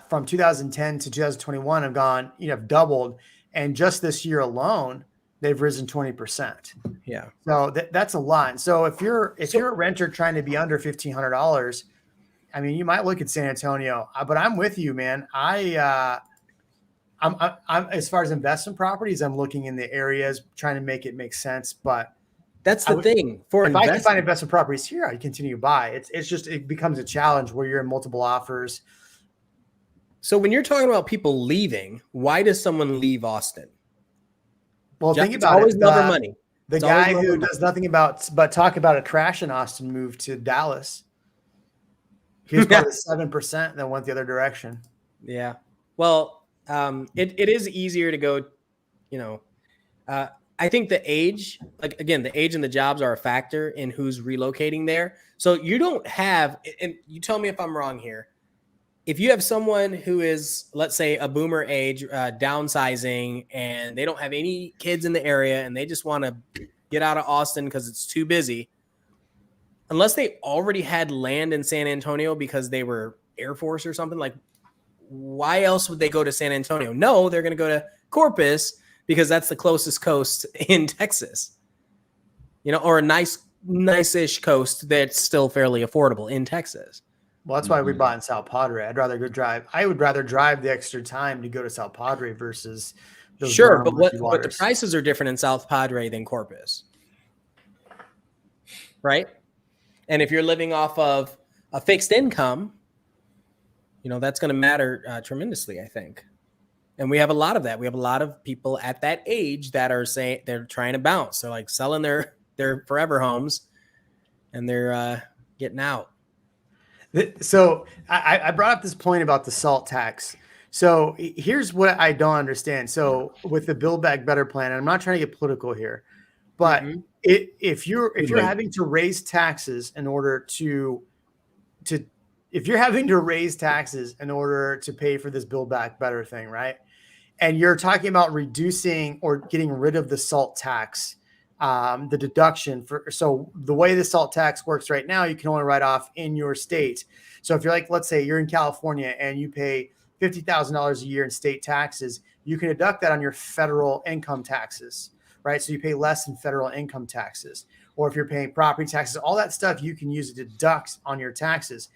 from 2010 to 2021 have gone, have doubled. And just this year alone, they've risen 20%. Yeah. So that's a lot. So if you're a renter trying to be under $1,500, I mean, you might look at San Antonio, but I'm with you, man. I'm as far as investment properties, I'm looking in the areas trying to make it make sense. But That's the thing for if I can find investment. investment properties here, I continue to buy. It's just it becomes a challenge where you're in multiple offers. So when you're talking about people leaving, why does someone leave Austin? Well, think It's about always it. love or money. The It's always guy love or who money. does nothing but talk about a crash in Austin moved to Dallas. He was part of the 7% that went the other direction. Yeah. Well, it is easier to go, you know, I think the age, like again, the age and the jobs are a factor in who's relocating there. So you don't have, and you tell me if I'm wrong here. If you have someone who is, let's say, a boomer age, downsizing, and they don't have any kids in the area, and they just want to get out of Austin because it's too busy, unless they already had land in San Antonio because they were Air Force or something, like, why else would they go to San Antonio? No, they're going to go to Corpus because that's the closest coast in Texas, you know, or a nice-ish coast that's still fairly affordable in Texas. Well, that's why we bought in South Padre. I would rather drive the extra time to go to South Padre versus those Sure, warm, but murky the waters. prices are different in South Padre than Corpus, right? And if you're living off of a fixed income, you know, that's going to matter tremendously, I think. And we have a lot of that. We have a lot of people at that age that are saying they're trying to bounce. They're like selling their forever homes, and they're getting out. So I brought up this point about the salt tax. So here's what I don't understand. So with the Build Back Better plan, and I'm not trying to get political here, but if you're having to raise taxes in order to if you're having to raise taxes in order to pay for this Build Back Better thing, right? And you're talking about reducing or getting rid of the salt tax, the deduction for, so the way the salt tax works right now, you can only write off in your state. So if you're like, let's say you're in California and you pay $50,000 a year in state taxes, you can deduct that on your federal income taxes, right? So you pay less in federal income taxes. Or if you're paying property taxes, all that stuff you can use to deduct on your taxes.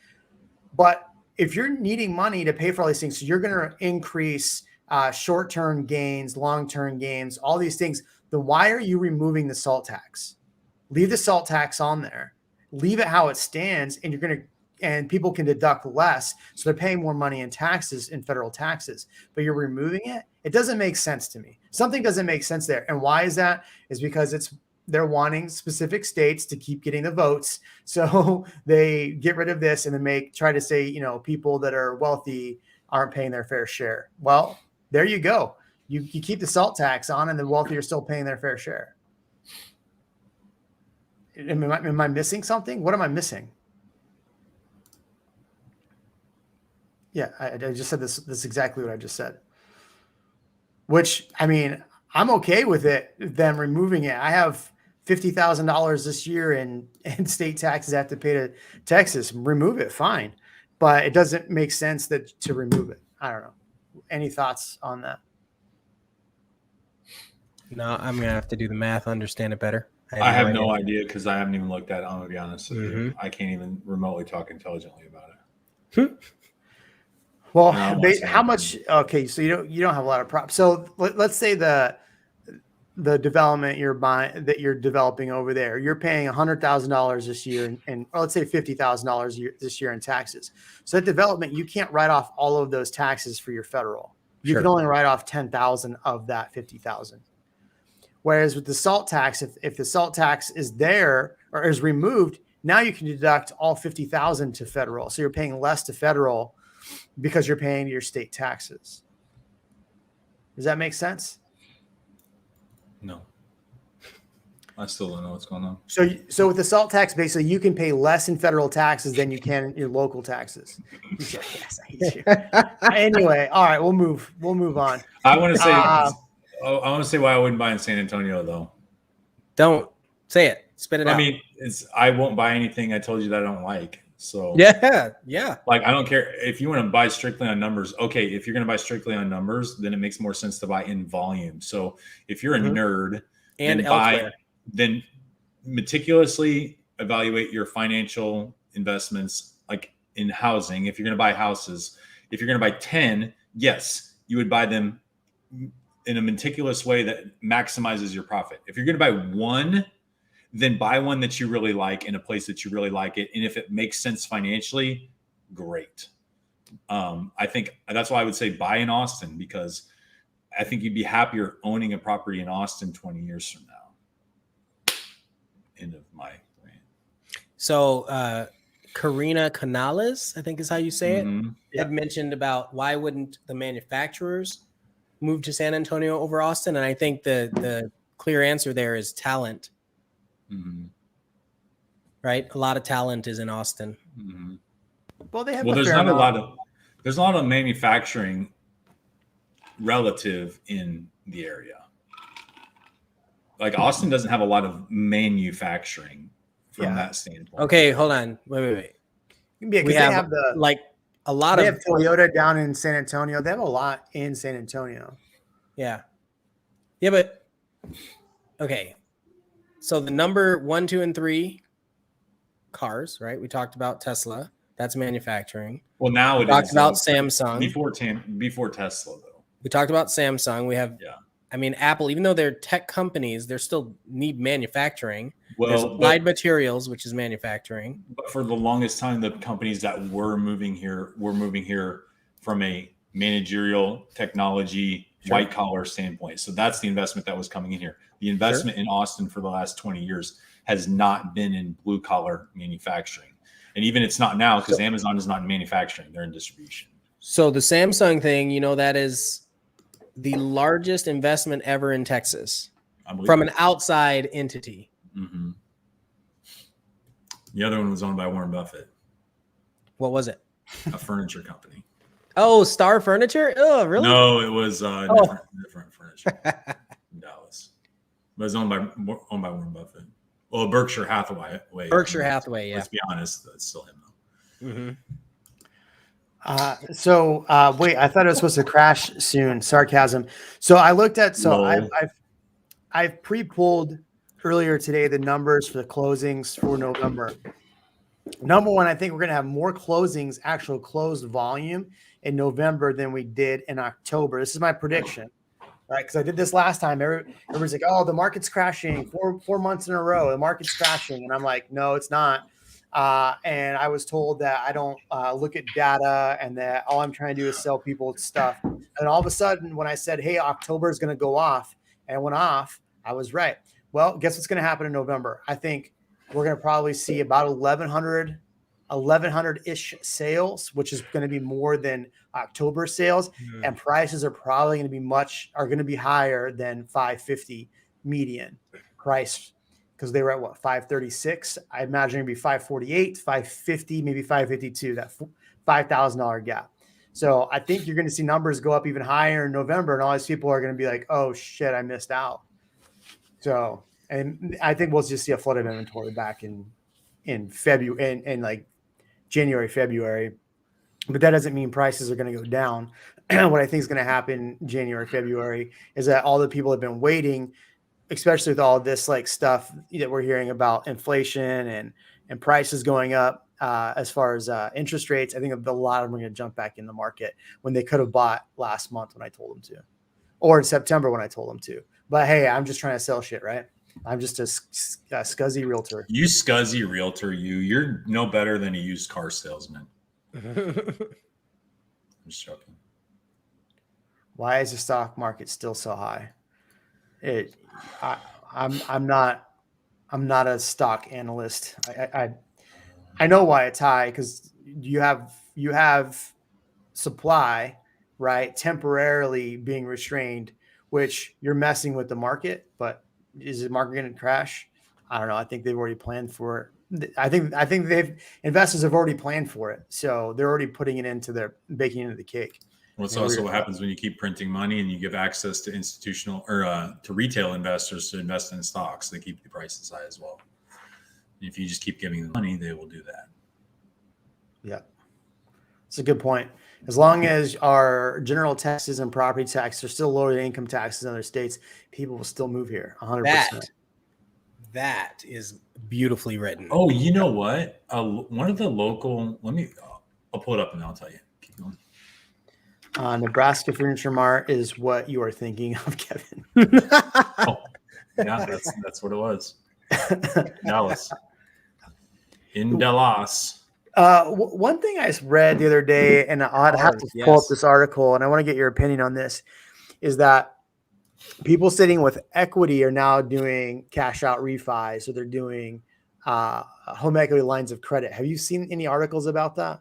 But if you're needing money to pay for all these things, so you're going to increase short-term gains, long-term gains, all these things, then why are you removing the salt tax? Leave the salt tax on there. Leave it how it stands, and people can deduct less, so they're paying more money in taxes, in federal taxes. But you're removing it. It doesn't make sense to me. Something doesn't make sense there. And why is that? Is because they're wanting specific states to keep getting the votes. So they get rid of this and then try to say, you know, people that are wealthy aren't paying their fair share. Well, there you go. You keep the salt tax on and the wealthy are still paying their fair share. Am I missing something? What am I missing? Yeah, I just said this. This is exactly what I just said. Which, I mean, I'm okay with them removing it. I have $50,000 this year in state taxes I have to pay to Texas. Remove it, fine. But it doesn't make sense to remove it. I don't know. Any thoughts on that? No, I'm going to have to do the math, understand it better. I have no idea because I haven't even looked at it. I'm going to be honest with you. I can't even remotely talk intelligently about it. Well, how much? Okay, so you don't have a lot of props. So let's say the development you're developing over there, you're paying $100,000 this year, or let's say $50,000 this year in taxes. So that development, you can't write off all of those taxes for your federal. You can only write off 10,000 of that 50,000. Whereas with the salt tax, if the salt tax is there or is removed, now you can deduct all 50,000 to federal. So you're paying less to federal because you're paying your state taxes. Does that make sense? No. I still don't know what's going on. So with the salt tax, basically, you can pay less in federal taxes than you can in your local taxes. Yes, I hate you. Anyway, all right, we'll move on. I want to say, I want to say why I wouldn't buy in San Antonio, though. Don't say it. Spit it out. I mean, I won't buy anything I told you that I don't like. So yeah. Like, I don't care if you want to buy strictly on numbers. Okay, if you're going to buy strictly on numbers, then it makes more sense to buy in volume. So if you're a nerd then meticulously evaluate your financial investments, like in housing, if you're going to buy houses, if you're going to buy 10, yes, you would buy them in a meticulous way that maximizes your profit. If you're going to buy one, then buy one that you really like in a place that you really like it. And if it makes sense financially, great. I think that's why I would say buy in Austin, because I think you'd be happier owning a property in Austin 20 years from now. End of my rant. So Karina Canales, I think is how you say it, Mm-hmm. had mentioned about why wouldn't the manufacturers move to San Antonio over Austin? And I think the clear answer there is talent. Mm-hmm. Right? A lot of talent is in Austin. Mm-hmm. Well, they have there's not a lot of manufacturing relative in the area. Like Austin doesn't have a lot of manufacturing from that standpoint. Okay, hold on. Wait. Yeah, because they have the like a lot they of have Toyota down in San Antonio. They have a lot in San Antonio. Yeah, but okay. So the number 1, 2, and 3 cars, right? We talked about Tesla. That's manufacturing. Well, now we talked about Samsung before Tesla, though. We talked about Samsung. We have, I mean, Apple. Even though they're tech companies, they still need manufacturing. Well, there's applied materials, which is manufacturing. But for the longest time, the companies that were moving here from a managerial technology white collar standpoint. So that's the investment that was coming in here. The investment in Austin for the last 20 years has not been in blue collar manufacturing. And even it's not now because Amazon is not in manufacturing, they're in distribution. So the Samsung thing, that is the largest investment ever in Texas from an outside entity. Mm-hmm. The other one was owned by Warren Buffett. What was it? A furniture company. Oh, Star Furniture? Oh, really? No, it was different furniture in Dallas. But it was owned by Warren Buffett. Well, Berkshire Hathaway. Berkshire Hathaway, yeah. Let's be honest, that's still him though. Mm-hmm. Wait, I thought it was supposed to crash soon. Sarcasm. So I looked at I've pre-pulled earlier today the numbers for the closings for November. Number one, I think we're going to have more closings, actual closed volume in November than we did in October. This is my prediction. Right, because I did this last time. Everybody's like, "Oh, the market's crashing 4 months in a row. The market's crashing," and I'm like, "No, it's not." And I was told that I don't look at data, and that all I'm trying to do is sell people stuff. And all of a sudden, when I said, "Hey, October is going to go off," and it went off, I was right. Well, guess what's going to happen in November? I think we're going to probably see about 1,100-ish sales, which is going to be more than October sales, and prices are probably going to be higher than 550 median price, because they were at what, 536. I imagine it'd be 548, 550, maybe 552. That $5,000 gap. So I think you're going to see numbers go up even higher in November, and all these people are going to be like, "Oh shit, I missed out." So, and I think we'll just see a flood of inventory back in February and like January, February, but that doesn't mean prices are going to go down. What I think is going to happen January, February is that all the people have been waiting, especially with all this like stuff that we're hearing about inflation and prices going up as far as interest rates. I think a lot of them are going to jump back in the market when they could have bought last month when I told them to, or in September when I told them to. But hey, I'm just trying to sell shit, right? I'm just a scuzzy realtor. You scuzzy realtor, you're no better than a used car salesman. I'm just joking. Why is the stock market still so high? I'm not a stock analyst. I know why it's high, because you have supply, right, temporarily being restrained, which you're messing with the market. But is the market going to crash? I don't know. I think they've already planned for it. I think investors have already planned for it, so they're already baking it into the cake. Well, it's also what happens when you keep printing money and you give access to institutional or to retail investors to invest in stocks. They keep the prices high as well. And if you just keep giving them money, they will do that. Yeah, it's a good point. As long as our general taxes and property taxes are still lower than income taxes in other states, people will still move here 100%. That is beautifully written. Oh, you know what? One of the local, I'll pull it up and I'll tell you. Keep going. Nebraska Furniture Mart is what you are thinking of, Kevin. Oh, yeah, that's what it was. Dallas. In Dallas. One thing I read the other day, and I'd have to pull up this article, and I want to get your opinion on this, is that people sitting with equity are now doing cash out refis, so they're doing home equity lines of credit. Have you seen any articles about that?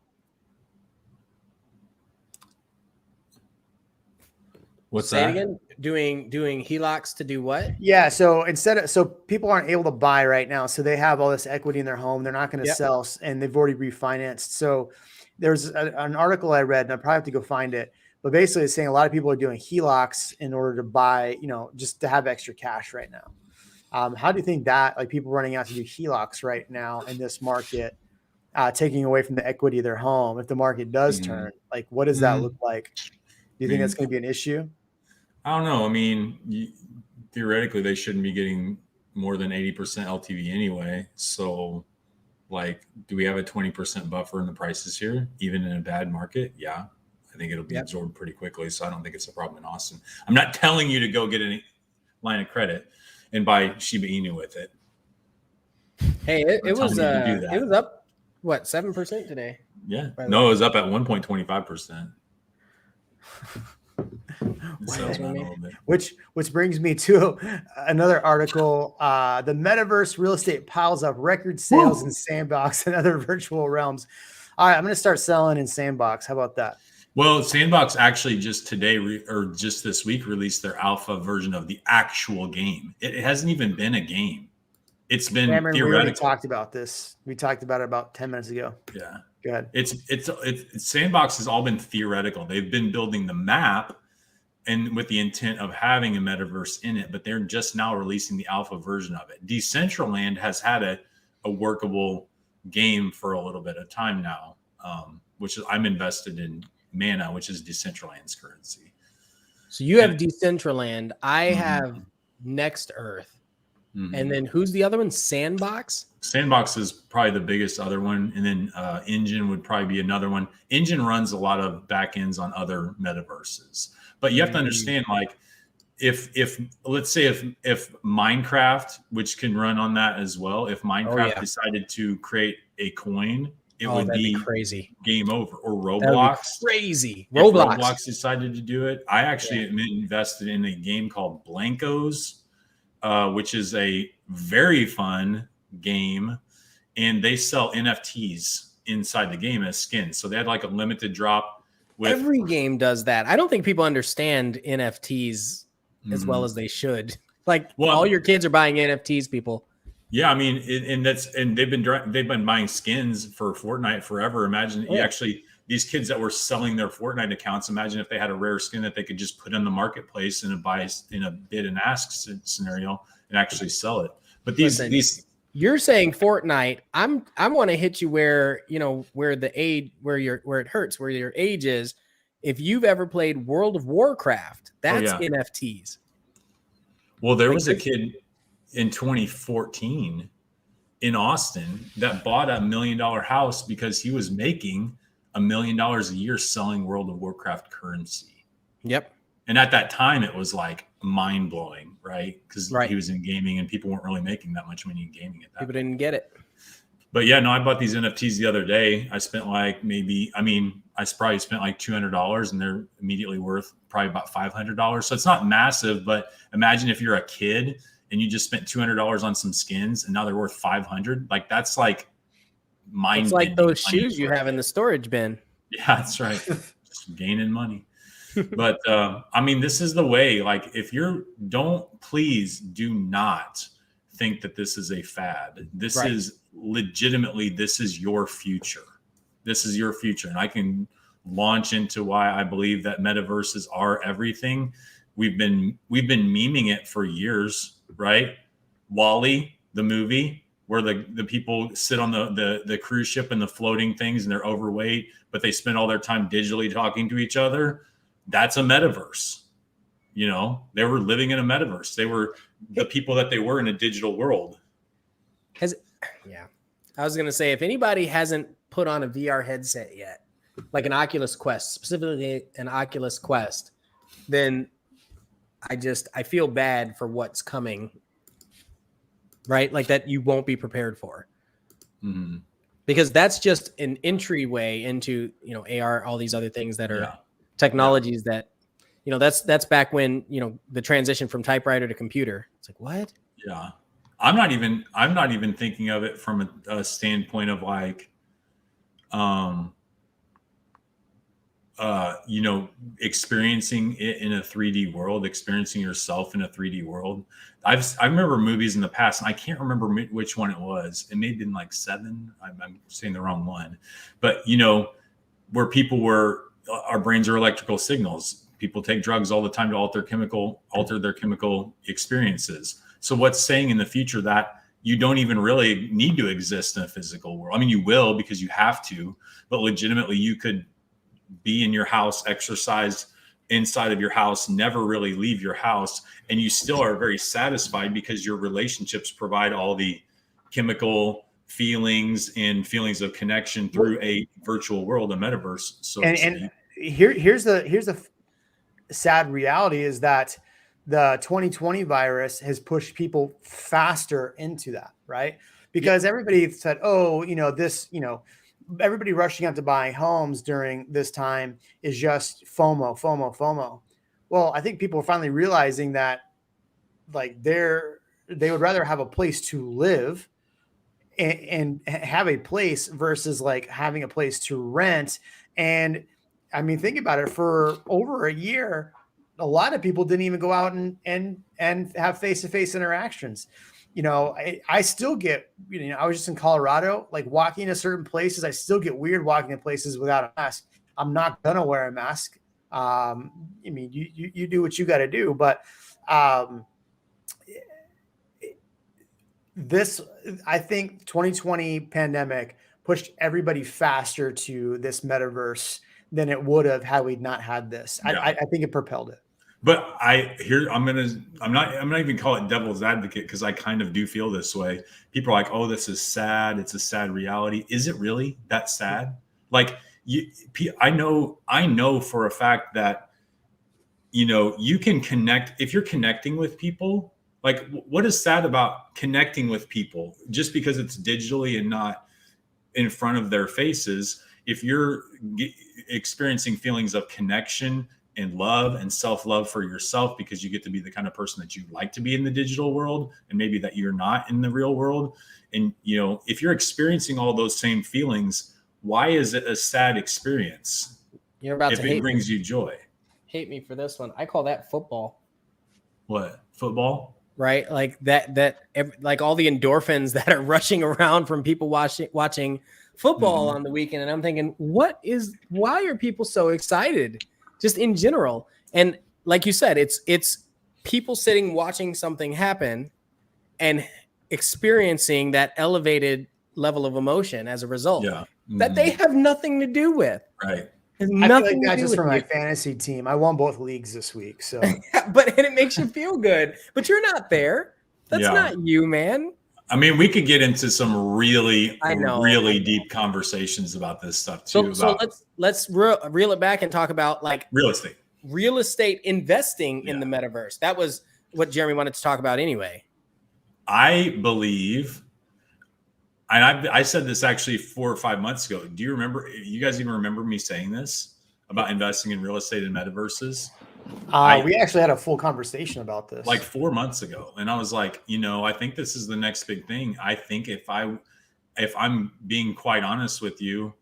What's Say that? it again. Doing HELOCs to do what? Yeah. So so people aren't able to buy right now. So they have all this equity in their home. They're not going to sell, and they've already refinanced. So there's an article I read, and I probably have to go find it. But basically it's saying a lot of people are doing HELOCs in order to buy, just to have extra cash right now. How do you think that, like, people running out to do HELOCs right now in this market, taking away from the equity of their home, if the market does turn, like, what does that look like? Do you think that's going to be an issue? I don't know. I mean, theoretically, they shouldn't be getting more than 80% LTV anyway. So, like, do we have a 20% buffer in the prices here, even in a bad market? Yeah, I think it'll be absorbed pretty quickly. So I don't think it's a problem in Austin. I'm not telling you to go get a line of credit and buy Shiba Inu with it. Hey, it was up, what, 7% today? Yeah. No, it was up at 1.25%. Which brings me to another article. The metaverse real estate piles up record sales in Sandbox and other virtual realms. All right, I'm going to start selling in Sandbox. How about that? Well, Sandbox actually just today or just this week released their alpha version of the actual game. It hasn't even been a game. It's been theoretical. We already talked about this. We talked about it about 10 minutes ago. Yeah. Go ahead. It's Sandbox has all been theoretical. They've been building the map and with the intent of having a metaverse in it, but they're just now releasing the alpha version of it. Decentraland has had a workable game for a little bit of time now, which is, I'm invested in Mana, which is Decentraland's currency. So you have Decentraland. I have Next Earth. And then who's the other one? Sandbox? Sandbox is probably the biggest other one. And then Engine would probably be another one. Engine runs a lot of backends on other metaverses. But you have to understand, like, if let's say if Minecraft, which can run on that as well, if Minecraft decided to create a coin, it would be crazy. Game over. Or Roblox. Crazy. If Roblox decided to do it. I actually invested in a game called Blankos, which is a very fun game, and they sell NFTs inside the game as skins. So they had like a limited drop. Every game does that. I don't think people understand NFTs as well as they should. Like, all your kids are buying NFTs, people. Yeah, I mean, and they've been buying skins for Fortnite forever. Imagine these kids that were selling their Fortnite accounts. Imagine if they had a rare skin that they could just put in the marketplace in a bid and ask scenario and actually sell it. But these you're saying Fortnite. I want to hit you where the age where it hurts, where your age is. If you've ever played World of Warcraft, that's NFTs. Well, there was a kid in 2014 in Austin that bought $1 million house because he was making $1 million a year selling World of Warcraft currency. Yep. And at that time, it was like mind blowing, right? Because he was in gaming and people weren't really making that much money in gaming at that People didn't get it. But yeah, no, I bought these NFTs the other day. I spent I probably spent like $200 and they're immediately worth probably about $500. So it's not massive, but imagine if you're a kid and you just spent $200 on some skins and now they're worth $500. Like, that's like mind. It's like those shoes you have in the storage bin. Yeah, that's right. Just gaining money. But I mean, this is the way. Like, please do not think that this is a fad. This is legitimately, this is your future. This is your future. And I can launch into why I believe that metaverses are everything. We've been memeing it for years, right? WALL-E, the movie, where the people sit on the cruise ship and the floating things and they're overweight, but they spend all their time digitally talking to each other. That's a metaverse. They were living in a metaverse. They were the people that they were in a digital world. I was going to say, if anybody hasn't put on a VR headset yet, like an Oculus Quest, specifically an Oculus Quest, then I feel bad for what's coming, right? Like that you won't be prepared for. Mm-hmm. Because that's just an entryway into, AR, all these other things that are technologies that, that's back when, the transition from typewriter to computer. It's like, what? Yeah. I'm not even thinking of it from a standpoint of like, experiencing it in a 3D world, experiencing yourself in a 3D world. I remember movies in the past, and I can't remember which one it was. It may have been like 7. I'm saying the wrong one, but where our brains are electrical signals. People take drugs all the time to alter their chemical experiences. So what's saying in the future that you don't even really need to exist in a physical world? I mean, you will because you have to, but legitimately you could be in your house, exercise inside of your house, never really leave your house, and you still are very satisfied because your relationships provide all the chemical feelings and feelings of connection through a virtual world, a metaverse. So and here's the sad reality is that the 2020 virus has pushed people faster into that, right? Because everybody said, everybody rushing out to buy homes during this time is just FOMO. Well, I think people are finally realizing that like they would rather have a place to live and have a place versus like having a place to rent. And I mean, think about it, for over a year, a lot of people didn't even go out and have face-to-face interactions. I still get, I was just in Colorado, like walking to certain places. I still get weird walking in places without a mask. I'm not going to wear a mask. I mean, you do what you got to do, but I think 2020 pandemic pushed everybody faster to this metaverse than it would have had we not had this. Yeah. I think it propelled it. But I'm not even call it devil's advocate because I kind of do feel this way. People are like, oh, this is sad. It's a sad reality. Is it really that sad? Like I know for a fact that, you can connect if you're connecting with people. Like what is sad about connecting with people just because it's digitally and not in front of their faces? If you're experiencing feelings of connection and love and self-love for yourself because you get to be the kind of person that you like to be in the digital world and maybe that you're not in the real world. And, if you're experiencing all those same feelings, why is it a sad experience? You're about if to it hate brings me. you joy. Hate me for this one. I call that football. What? Football? Right? Like like all the endorphins that are rushing around from people watching football on the weekend. And I'm thinking, why are people so excited just in general? And like you said, it's people sitting, watching something happen and experiencing that elevated level of emotion as a result that they have nothing to do with. Right. I feel like that's just for my fantasy team. I won both leagues this week. So, and it makes you feel good, but you're not there. That's not you, man. I mean, we could get into some really deep conversations about this stuff too. So let's reel it back and talk about like real estate investing in the metaverse. That was what Jeremy wanted to talk about anyway. I believe, and I said this actually 4 or 5 months ago. Do you remember? You guys even remember me saying this about investing in real estate and metaverses? We actually had a full conversation about this like 4 months ago. And I was like, I think this is the next big thing. I think if I'm being quite honest with you,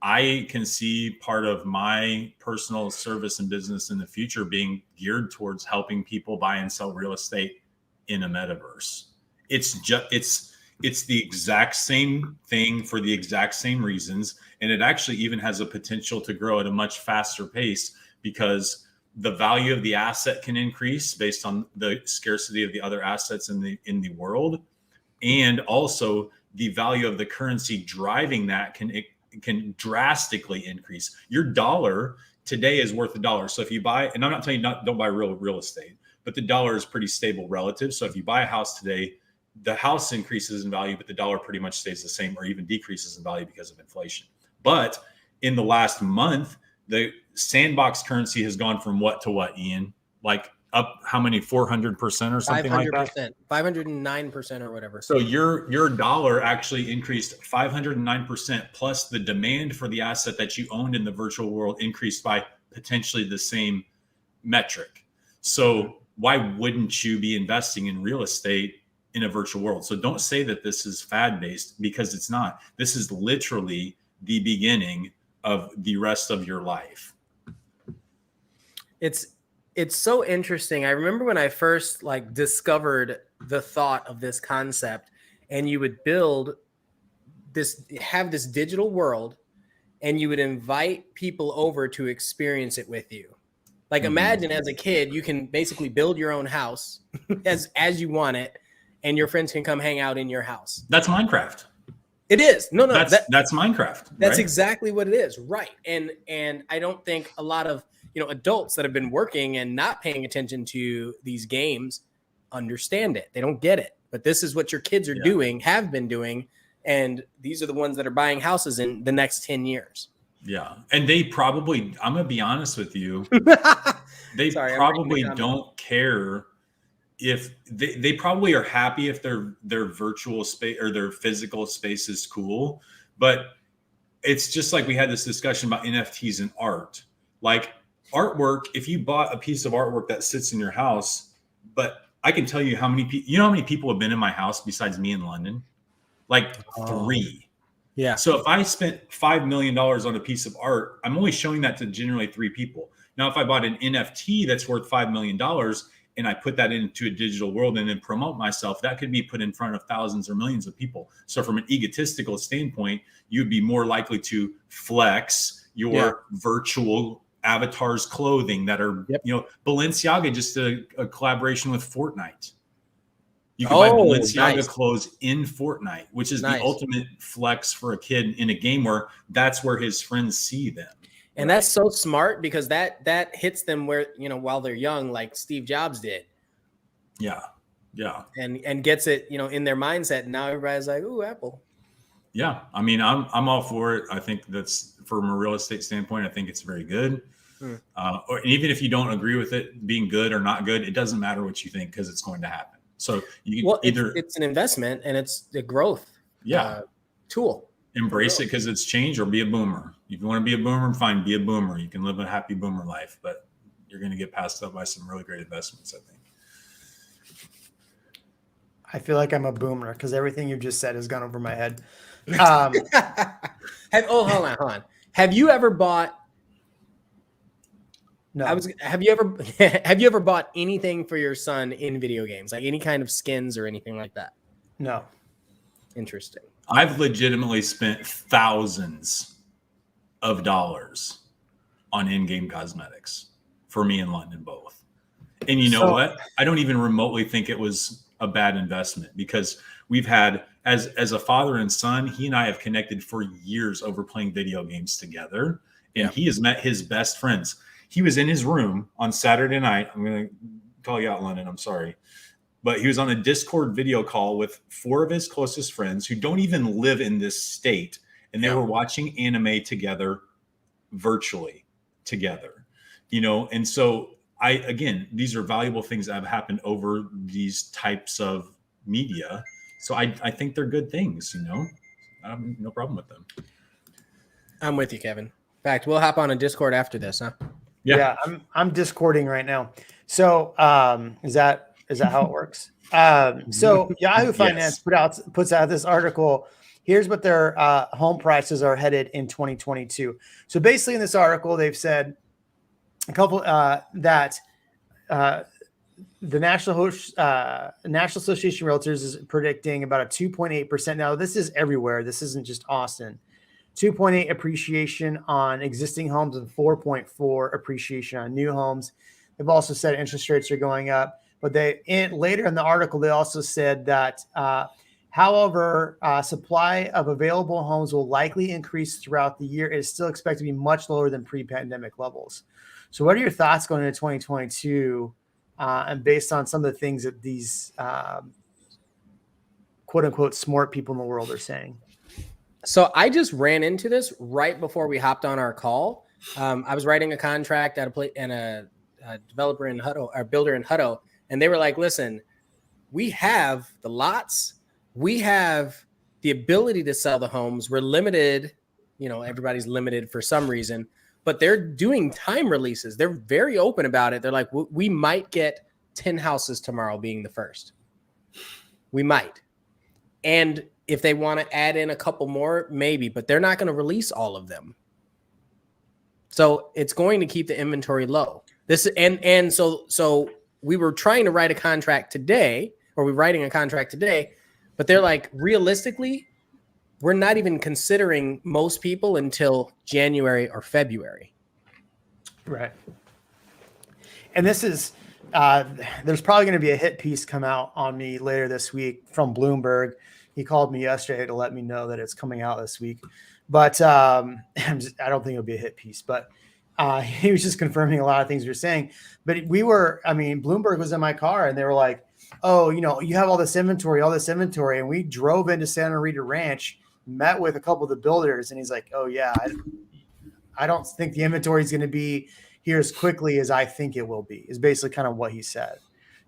I can see part of my personal service and business in the future being geared towards helping people buy and sell real estate in a metaverse. It's the exact same thing for the exact same reasons. And it actually even has a potential to grow at a much faster pace because the value of the asset can increase based on the scarcity of the other assets in the world. And also the value of the currency driving that can drastically increase. Your dollar today is worth $1. So if you buy, and I'm not telling you don't buy real estate, but the dollar is pretty stable relative. So if you buy a house today, the house increases in value, but the dollar pretty much stays the same or even decreases in value because of inflation. But in the last month, the sandbox currency has gone from what to what, Ian? Like up how many, 400% or something like that? 509% or whatever. So your dollar actually increased 509%, plus the demand for the asset that you owned in the virtual world increased by potentially the same metric. So why wouldn't you be investing in real estate in a virtual world? So don't say that this is fad based, because it's not. This is literally the beginning of the rest of your life. It's so interesting. I remember when I first like discovered the thought of this concept, and you would have this digital world, and you would invite people over to experience it with you. Like imagine as a kid, you can basically build your own house as you want it, and your friends can come hang out in your house. That's Minecraft. It is. No, that's Minecraft. That's right? exactly what it is. Right. And I don't think a lot of, adults that have been working and not paying attention to these games understand it. They don't get it. But this is what your kids are doing, have been doing. And these are the ones that are buying houses in the next 10 years. Yeah. And they probably, I'm going to be honest with you, they probably don't care if they probably are happy if their virtual space or their physical space is cool. But it's just like we had this discussion about NFTs and art. Like artwork, if you bought a piece of artwork that sits in your house, but I can tell you how many people, how many people have been in my house besides me in London? Like 3. Yeah. So if I spent $5 million on a piece of art, I'm only showing that to generally 3 people. Now, if I bought an NFT that's worth $5 million and I put that into a digital world and then promote myself, that could be put in front of thousands or millions of people. So from an egotistical standpoint, you'd be more likely to flex your virtual avatars clothing that are, Balenciaga just a collaboration with Fortnite. You can buy Balenciaga clothes in Fortnite, which is the ultimate flex for a kid in a game where that's where his friends see them. And that's so smart, because that hits them where, while they're young, like Steve Jobs did. Yeah. Yeah. And gets it, in their mindset. And now everybody's like, ooh, Apple. Yeah. I mean, I'm all for it. I think that's, from a real estate standpoint, I think it's very good. Or even if you don't agree with it being good or not good, it doesn't matter what you think, because it's going to happen. So you it's an investment, and it's a growth tool. Embrace it because it's change, or be a boomer. If you want to be a boomer, fine, be a boomer. You can live a happy boomer life, but you're going to get passed up by some really great investments, I think. I feel like I'm a boomer because everything you just said has gone over my head. Hold on. Have you ever bought? No. Have you ever bought anything for your son in video games, like any kind of skins or anything like that? No. Interesting. I've legitimately spent thousands of dollars on in-game cosmetics for me and London both. And you know what? I don't even remotely think it was a bad investment, because we've had, as a father and son, he and I have connected for years over playing video games together. And he has met his best friends. He was in his room on Saturday night. I'm going to call you out, London. I'm sorry. But he was on a Discord video call with 4 of his closest friends who don't even live in this state. And they were watching anime together, virtually together, And so these are valuable things that have happened over these types of media. So I think they're good things, I have no problem with them. I'm with you, Kevin. In fact, we'll hop on a Discord after this, huh? Yeah, I'm Discording right now. So is that how it works? So Yahoo Finance puts out this article. Here's what their home prices are headed in 2022. So basically in this article, they've said a couple that the National Association of Realtors is predicting about a 2.8%. Now this is everywhere. This isn't just Austin. 2.8 appreciation on existing homes and 4.4 appreciation on new homes. They've also said interest rates are going up, but later in the article, they also said that, however, supply of available homes will likely increase throughout the year. It is still expected to be much lower than pre-pandemic levels. So what are your thoughts going into 2022 and based on some of the things that these quote unquote smart people in the world are saying? So I just ran into this right before we hopped on our call. I was writing a contract at a developer in Hutto, or builder in Hutto, and they were like, "Listen, we have the lots, we have the ability to sell the homes. We're limited, everybody's limited for some reason, but they're doing time releases. They're very open about it. They're like, we might get 10 houses tomorrow being the first. We might, and if they want to add in a couple more, maybe, but they're not going to release all of them. So it's going to keep the inventory low. So we were trying to write a contract today, or we're writing a contract today, but they're like, realistically, we're not even considering most people until January or February. Right. And this is, there's probably going to be a hit piece come out on me later this week from Bloomberg. He called me yesterday to let me know that it's coming out this week, but I don't think it'll be a hit piece, but he was just confirming a lot of things we were saying. But Bloomberg was in my car and they were like, "Oh, you have all this inventory. And we drove into Santa Rita Ranch, met with a couple of the builders, and he's like, "Oh yeah, I don't think the inventory is going to be here as quickly as I think it will be," is basically kind of what he said.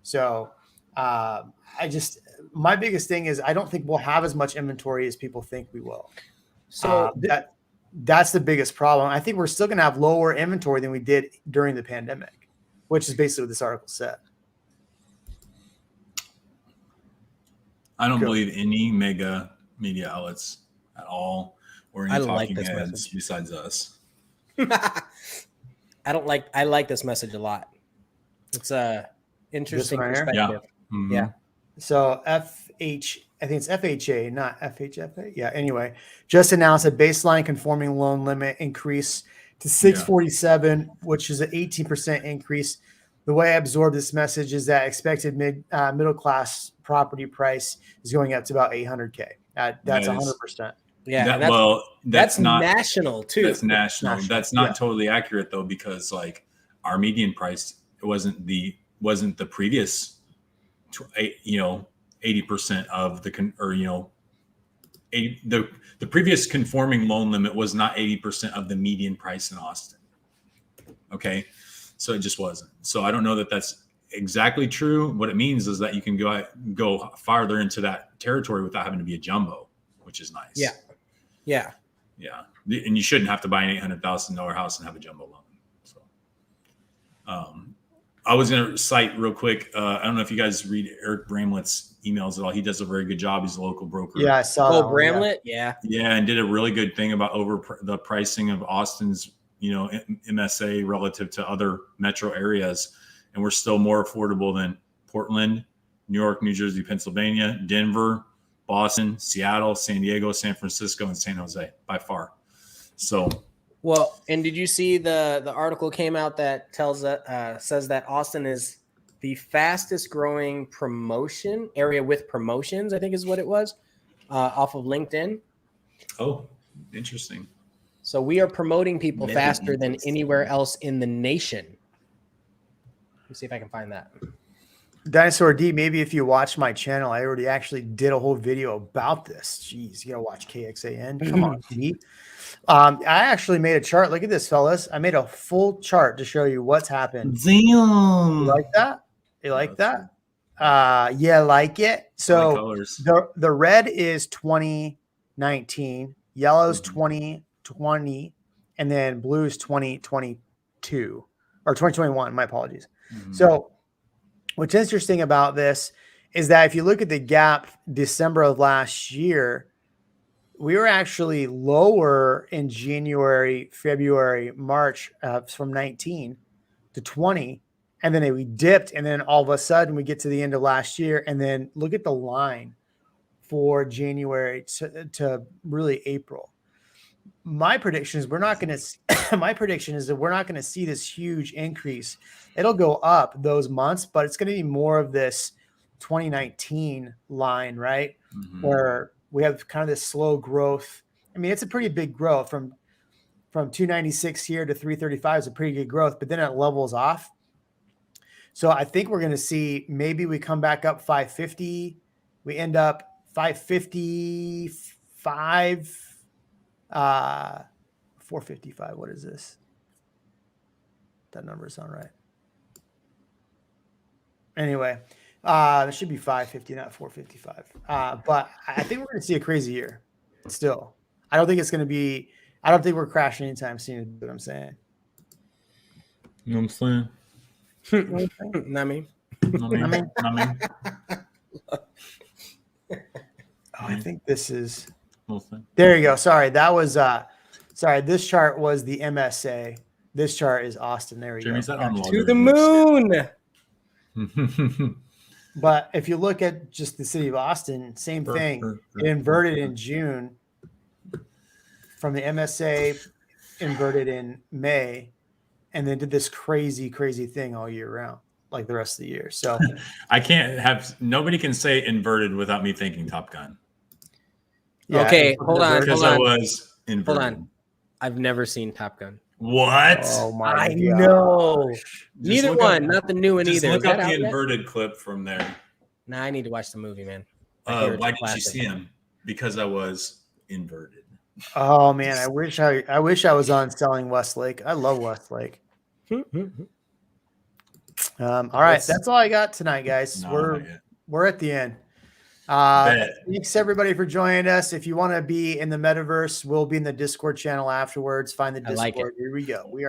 So my biggest thing is I don't think we'll have as much inventory as people think we will. So that's the biggest problem. I think we're still going to have lower inventory than we did during the pandemic, which is basically what this article said. I don't believe any mega media outlets at all, or any talking heads besides us. I like this message a lot. It's a interesting perspective. Yeah. Mm-hmm. Yeah. So I think it's FHA, not FHFA. Yeah. Anyway, just announced a baseline conforming loan limit increase to 647, which is an 18% increase. The way I absorb this message is that expected middle class property price is going up to about $800K. That's 100%. Yeah. That's not national too. That's national. That's not totally accurate though, because like our median price wasn't the previous 80% of the previous conforming loan limit was not 80% of the median price in Austin. Okay. So it just wasn't. So I don't know that that's exactly true. What it means is that you can go farther into that territory without having to be a jumbo, which is nice. Yeah. Yeah. Yeah. And you shouldn't have to buy an $800,000 house and have a jumbo loan. So, I was going to cite real quick. I don't know if you guys read Eric Bramlett's emails at all. He does a very good job. He's a local broker. Yeah, I saw that. Bramlett. Yeah. Yeah. And did a really good thing about the pricing of Austin's, MSA relative to other metro areas. And we're still more affordable than Portland, New York, New Jersey, Pennsylvania, Denver, Boston, Seattle, San Diego, San Francisco, and San Jose by far. So, well, and did you see the article came out that says that Austin is the fastest growing promotion area with promotions, I think is what it was, off of LinkedIn. Oh, interesting. So we are promoting people faster than anywhere else in the nation. Let me see if I can find that. Dinosaur D, maybe if you watch my channel, I already actually did a whole video about this. Jeez, you gotta watch KXAN. Come on, D. I actually made a chart. Look at this, fellas. I made a full chart to show you what's happened. Damn. You like that? You like that? Yeah, like it. So the red is 2019, yellow's 2020, and then blue's 2022 or 2021. My apologies. Mm-hmm. So what's interesting about this is that if you look at the gap December of last year, we were actually lower in January, February, March from 19 to 20. And then we dipped. And then all of a sudden we get to the end of last year. And then look at the line for January to really April. My prediction is my prediction is that we're not going to see this huge increase. It'll go up those months, but it's going to be more of this 2019 line, right? Mm-hmm. Where we have kind of this slow growth. I mean, it's a pretty big growth from 296 here to 335 is a pretty good growth, but then it levels off. So I think we're going to see, maybe we come back up 550. We end up 555 455. What is this? That number is not right. Anyway, it should be 550, not 455. But I think we're going to see a crazy year still. I don't think it's going to be, I don't think we're crashing anytime soon, is what I'm saying. You know what I'm saying? Not me. I think this is, Nothing. there you go. Sorry. That was, sorry. This chart was the MSA. This chart is Austin. There we go. Jeremy's that on To the moon. But if you look at just the city of Austin, same thing. It inverted in June from the MSA, inverted in May, and then did this crazy thing all year round, like the rest of the year. So I can't have, nobody can say inverted without me thinking Top Gun. yeah, Okay, hold on. Because I was inverted. Hold on. I've never seen Top Gun. What? Oh my I gosh. know. Just Neither look one, up- not the new one Just either. look Is up that the out yet? inverted clip from there. Nah, I need to watch the movie, man. I hear it's Why a did you classic. see him? Because I was inverted. Oh man, I wish I was on Selling Westlake. I love Westlake. All right, that's all I got tonight, guys. No, we're not yet. we're at the end. Bet. Thanks everybody for joining us. If you want to be in the metaverse, we'll be in the Discord channel afterwards. Find the I like it. Discord. Here we go. We are